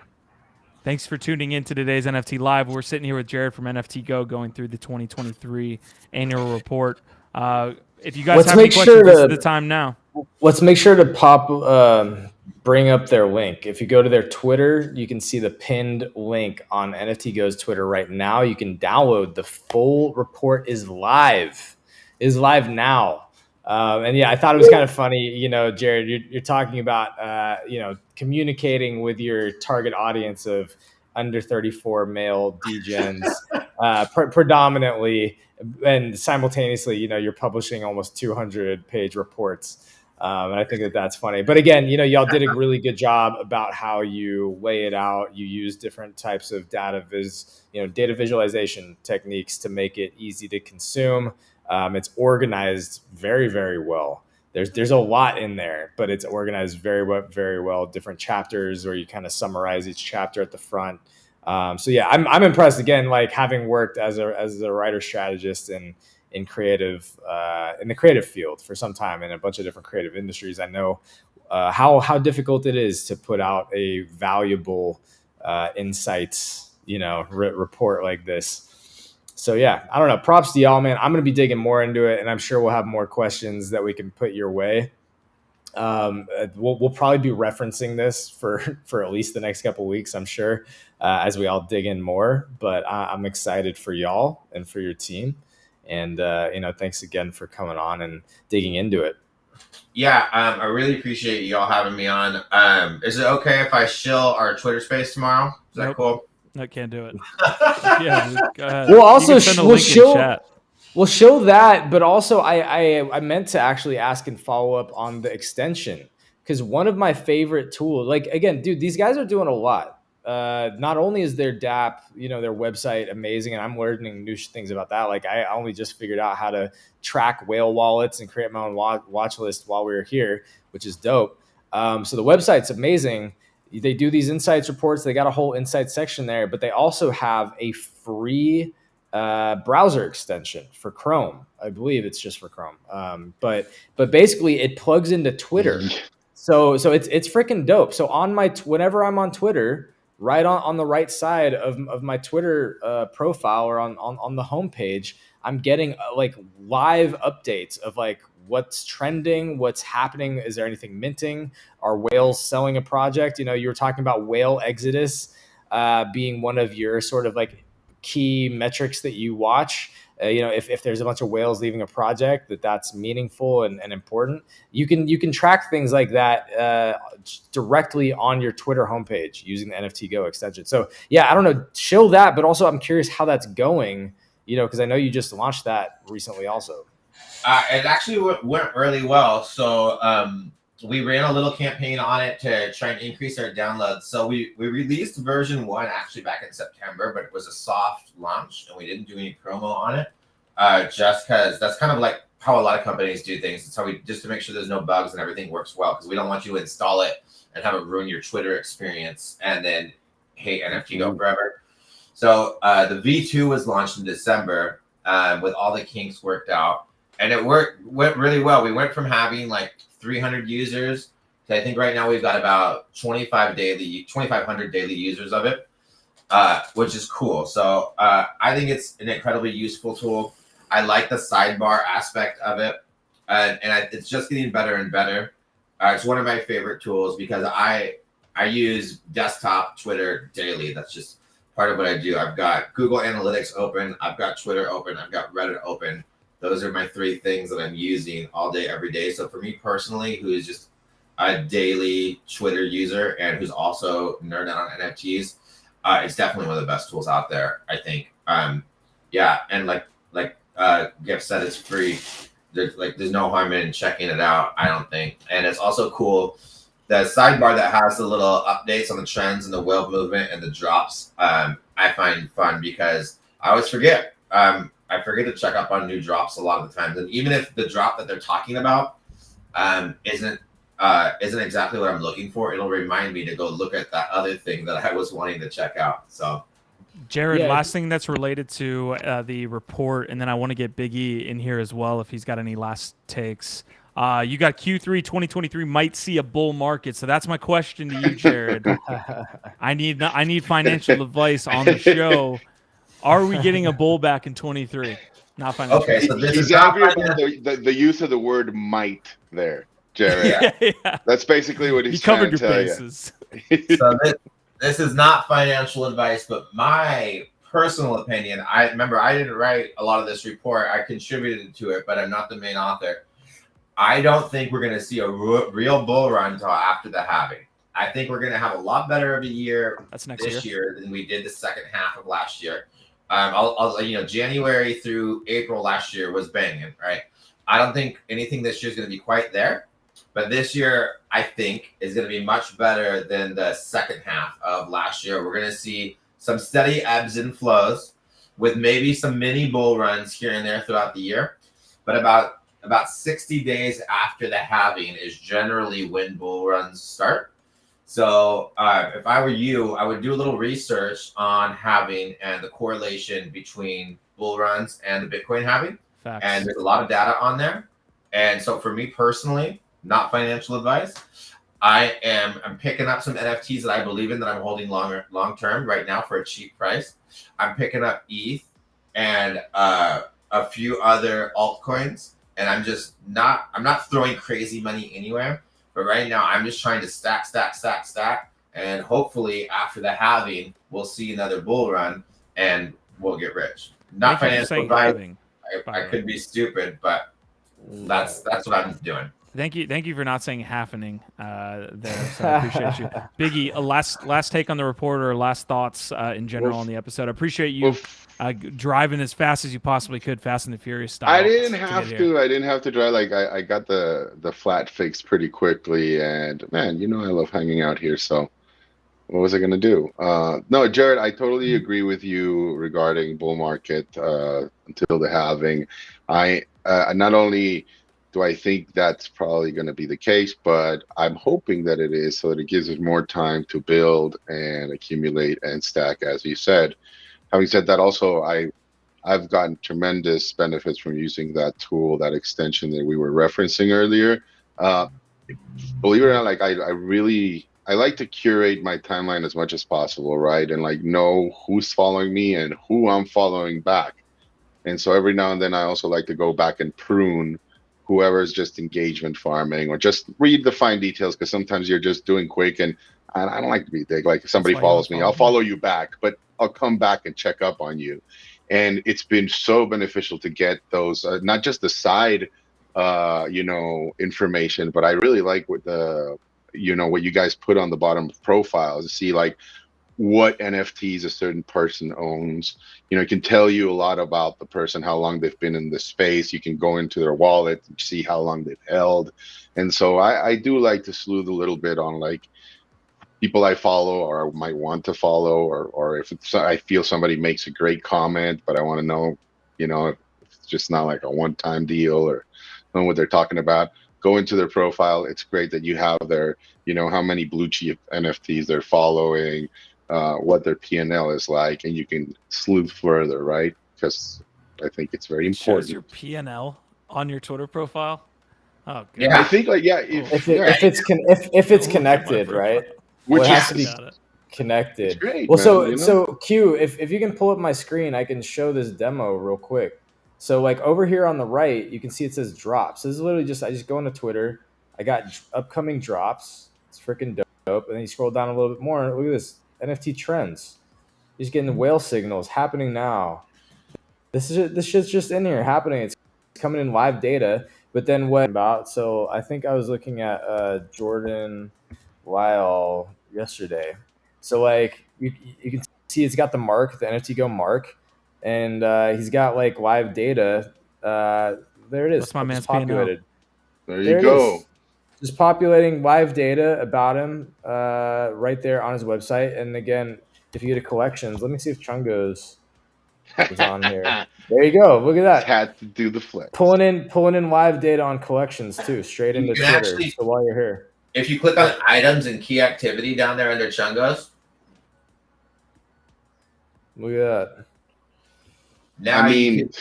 Thanks for tuning in to today's NFT Live. We're sitting here with Jared from NFT Go going through the 2023 annual report. If you guys have any questions, this is the time now. Let's make sure to bring up their link. If you go to their Twitter, you can see the pinned link on NFT Go's Twitter right now. You can download the full report is live now. And yeah, I thought it was kind of funny, you know, Jared, you're talking about, you know, communicating with your target audience of under 34 male degens, predominantly, and simultaneously, you know, you're publishing almost 200-page reports. And I think that's funny. But again, you know, y'all did a really good job about how you lay it out. You use different types of data visualization techniques to make it easy to consume. It's organized very, very well. There's a lot in there, but it's organized very well. Different chapters where you kind of summarize each chapter at the front. So yeah, I'm impressed again, like having worked as a writer strategist in the creative field for some time in a bunch of different creative industries. I know how difficult it is to put out a valuable insights, you know, report like this. So yeah, I don't know. Props to y'all, man. I'm going to be digging more into it, and I'm sure we'll have more questions that we can put your way. We'll probably be referencing this for at least the next couple of weeks, I'm sure, as we all dig in more. But I'm excited for y'all and for your team. And, you know, thanks again for coming on and digging into it. Yeah, I really appreciate y'all having me on. Is it okay if I shill our Twitter space tomorrow? Is that cool? I can't do it. Yeah, go ahead. We'll also we'll show that, but also I meant to actually ask and follow up on the extension, because one of my favorite tools, like again, dude, these guys are doing a lot. Not only is their DApp, you know, their website amazing, and I'm learning new things about that. Like I only just figured out how to track whale wallets and create my own watch list while we were here, which is dope. So the website's amazing. They do these insights reports. They got a whole insights section there, but they also have a free browser extension for Chrome. I believe it's just for Chrome. But basically it plugs into Twitter. So it's freaking dope. So on whenever I'm on Twitter, right on the right side of my Twitter profile or on the homepage, I'm getting like live updates of like what's trending, what's happening. Is there anything minting? Are whales selling a project? You know, you were talking about whale exodus being one of your sort of like key metrics that you watch. You know, if there's a bunch of whales leaving a project that's meaningful and important, you can track things like that directly on your Twitter homepage using the NFT Go extension. So yeah, I don't know, chill that, but also I'm curious how that's going, you know, because I know you just launched that recently also. It actually went really well. So we ran a little campaign on it to try and increase our downloads. So we released version 1 actually back in September, but it was a soft launch and we didn't do any promo on it. Just because that's kind of like how a lot of companies do things. It's how just to make sure there's no bugs and everything works well, because we don't want you to install it and have it ruin your Twitter experience and then hate NFT Go forever. So the V2 was launched in December with all the kinks worked out. And it went really well. We went from having like 300 users to I think right now we've got about 2,500 daily users of it, which is cool. So I think it's an incredibly useful tool. I like the sidebar aspect of it, and it's just getting better and better. It's one of my favorite tools because I use desktop Twitter daily. That's just part of what I do. I've got Google Analytics open. I've got Twitter open. I've got Reddit open. Those are my 3 things that I'm using all day, every day. So for me personally, who is just a daily Twitter user and who's also nerd out on NFTs, it's definitely one of the best tools out there, I think. Yeah, and like Gif said, it's free. There's no harm in checking it out, I don't think. And it's also cool, the sidebar that has the little updates on the trends and the whale movement and the drops. I find fun because I always forget. I forget to check up on new drops a lot of the times, and even if the drop that they're talking about isn't exactly what I'm looking for, it'll remind me to go look at that other thing that I was wanting to check out. So, Jared, Yeah. last thing that's related to the report, and then I want to get Big E in here as well if he's got any last takes. You got Q3 2023 might see a bull market, so that's my question to you, Jared. I need financial advice on the show. Are we getting a bull back in 23? Not financial. okay, so this He's is not angry about the use of the word "might" there, Jared. Yeah. That's basically what You he's trying covered to your tell bases. you. so this is not financial advice, but my personal opinion. I remember I didn't write a lot of this report. I contributed to it, but I'm not the main author. I don't think we're going to see a real bull run until after the halving. I think we're going to have a lot better of a year That's next this year than we did the second half of last year. January through April last year was banging, right? I don't think anything this year is going to be quite there, but this year I think is going to be much better than the second half of last year. We're going to see some steady ebbs and flows with maybe some mini bull runs here and there throughout the year, but about 60 days after the halving is generally when bull runs start. So if I were you, I would do a little research on halving and the correlation between bull runs and the Bitcoin halving. Facts. And there's a lot of data on there. And so for me personally, not financial advice, I'm picking up some NFTs that I believe in, that I'm holding long term right now for a cheap price. I'm picking up ETH and a few other altcoins, and I'm not throwing crazy money anywhere. But right now, I'm just trying to stack, and hopefully after the halving, we'll see another bull run, and we'll get rich. Not financial advice. I could be stupid, but that's what I'm doing. Thank you for not saying happening there. So I appreciate you, Biggie. A last take on the report, or last thoughts in general on the episode. I appreciate you driving as fast as you possibly could, Fast and the Furious style. I didn't have to drive. Like I got the flat fixed pretty quickly, and man, I love hanging out here. So what was I gonna do? No, Jared, I totally agree with you regarding bull market until the halving. I not only do I think that's probably going to be the case, but I'm hoping that it is, so that it gives us more time to build and accumulate and stack, as you said. Having said that, also, I've gotten tremendous benefits from using that tool, that extension that we were referencing earlier. Believe it or not, like I like to curate my timeline as much as possible, right? And like know who's following me and who I'm following back. And so every now and then I also like to go back and prune whoever's just engagement farming, or just read the fine details, because sometimes you're just doing quick, and I don't like to be big. Like if somebody follows me, I'll follow you back, but I'll come back and check up on you. And it's been so beneficial to get those, not just the side, information, but I really like what what you guys put on the bottom of profiles to see like what NFTs a certain person owns. It can tell you a lot about the person, how long they've been in the space. You can go into their wallet and see how long they've held. And so I do like to sleuth a little bit on like people I follow or might want to follow, or if I feel somebody makes a great comment, but I want to know, if it's just not like a one-time deal, or know what they're talking about. Go into their profile. It's great that you have their, how many blue chip NFTs they're following, what their P&L is like, and you can sleuth further, right? Because I think it's very important. Shows your P&L on your Twitter profile. Oh, God. Yeah. I think if it's connected, right? Which it has to be connected. It's great, well, man, so Q, if you can pull up my screen, I can show this demo real quick. So like over here on the right, you can see it says drops. This is literally I just go into Twitter. I got upcoming drops. It's freaking dope. And then you scroll down a little bit more. Look at this. NFT trends. You're just getting the whale signals happening now. This shit's just in here happening. It's coming in live data. But then what about? So I think I was looking at Jordan Lyle yesterday. So like you can see it's got the mark, the NFT Go mark, and he's got like live data. There it is. What's my man's populated. There you go. Just populating live data about him right there on his website. And again, if you go to collections, let me see if Chungo's is on here. There you go. Look at that. Had to do the flex. Pulling in live data on collections too, straight into Twitter. Actually, so while you're here, if you click on items and key activity down there under Chungo's, look at that. Now you can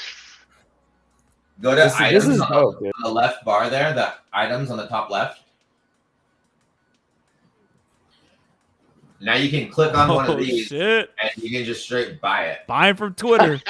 go to items this is on the left bar there, the items on the top left. Now you can click on one of these and you can just straight buy it. Buy it from Twitter.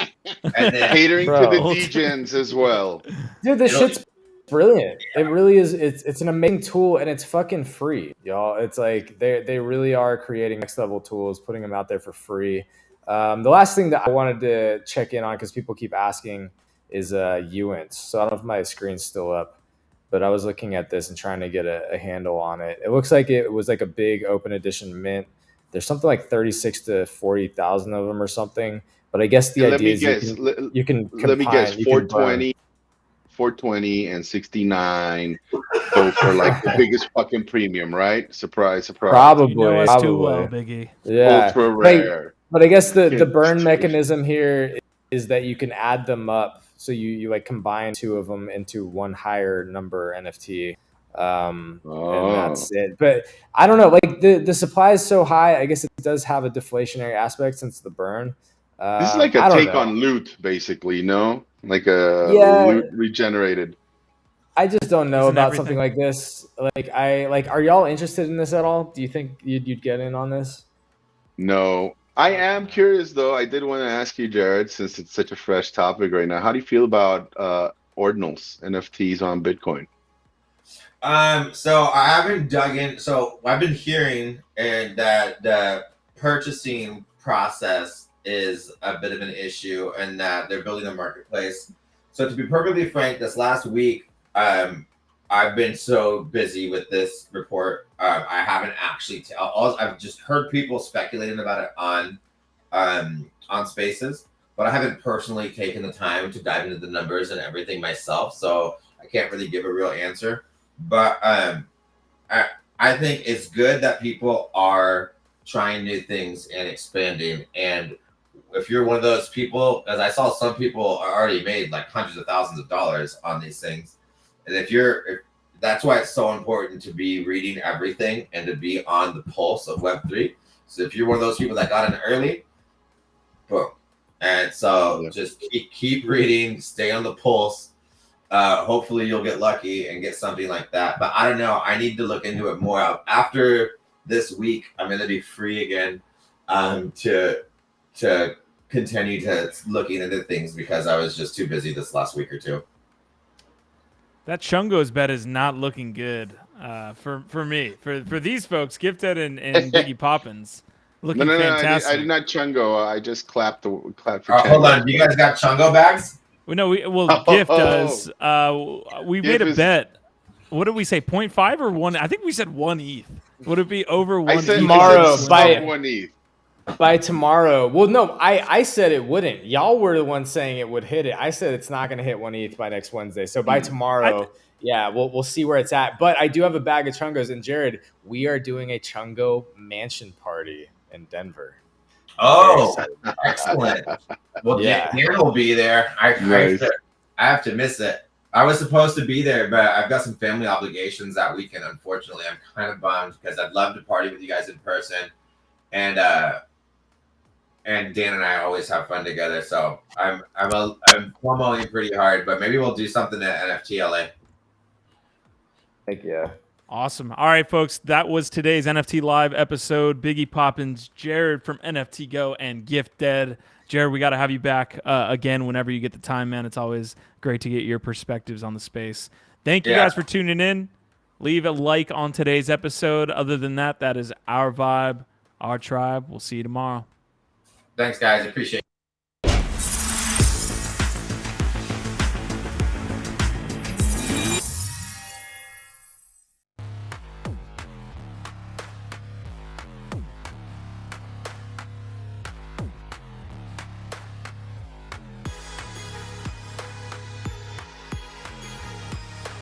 And then, catering to the degens as well. Dude, this shit's brilliant. It really is. It's an amazing tool and it's fucking free, y'all. It's like they really are creating next level tools, putting them out there for free. The last thing that I wanted to check in on, because people keep asking, is Uints. So I don't know if my screen's still up, but I was looking at this and trying to get a handle on it. It looks like it was like a big open edition mint. There's something like 36 to 40,000 of them or something. But I guess the idea is you can let me guess, 420 and 69 go for like the biggest fucking premium, right? Surprise, surprise. Probably. You know us too well, Biggie. Yeah. Ultra rare. But I guess the burn mechanism here is that you can add them up. So you like combine two of them into one higher number NFT. And that's it. But I don't know, like the supply is so high, I guess it does have a deflationary aspect since the burn. This is like a take on loot, basically, no? Like a loot regenerated. I just don't know about something like this. Are y'all interested in this at all? Do you think you'd get in on this? No. I am curious though. I did want to ask you, Jared, since it's such a fresh topic right now. How do you feel about Ordinals, NFTs on Bitcoin? So I haven't dug in. So I've been hearing that the purchasing process is a bit of an issue and that they're building a marketplace. So to be perfectly frank, this last week, I've been so busy with this report. I haven't actually, I've just heard people speculating about it on Spaces, but I haven't personally taken the time to dive into the numbers and everything myself. So I can't really give a real answer. But I think it's good that people are trying new things and expanding. And if you're one of those people, as I saw some people already made like hundreds of thousands of dollars on these things. And if that's why it's so important to be reading everything and to be on the pulse of Web3. So if you're one of those people that got in early, boom. And so just keep reading, stay on the pulse. Hopefully you'll get lucky and get something like that. But I don't know. I need to look into it more. After this week, I'm going to be free again to continue to looking into things because I was just too busy this last week or two. That Chungo's bet is not looking good for me. For these folks, Gifted and Biggie Poppins looking fantastic. I did not Chungo. I just clapped for hold on. You guys got Chungo bags? Gift does. We made a bet. What did we say? 0.5 or 1? I think we said 1 ETH. Would it be over 1 ETH? Tomorrow by 1 ETH. By tomorrow. Well, no, I said it wouldn't. Y'all were the ones saying it would hit it. I said it's not going to hit 1 ETH by next Wednesday. So by tomorrow, we'll see where it's at. But I do have a bag of Chungos. And Jared, we are doing a Chungo mansion party in Denver. Oh, excellent. Well, Dan will be there. I have to miss it. I was supposed to be there, but I've got some family obligations that weekend. Unfortunately, I'm kind of bummed because I'd love to party with you guys in person. And Dan and I always have fun together. So I'm promoting pretty hard, but maybe we'll do something at NFT LA. Heck yeah. Awesome. All right, folks, that was today's NFT Live episode. Biggie Poppins, Jared from NFT Go, and Gifted. Jared, we got to have you back again whenever you get the time, man. It's always great to get your perspectives on the space. Thank you guys for tuning in. Leave a like on today's episode. Other than that, that is our vibe, our tribe. We'll see you tomorrow. Thanks, guys. Appreciate it.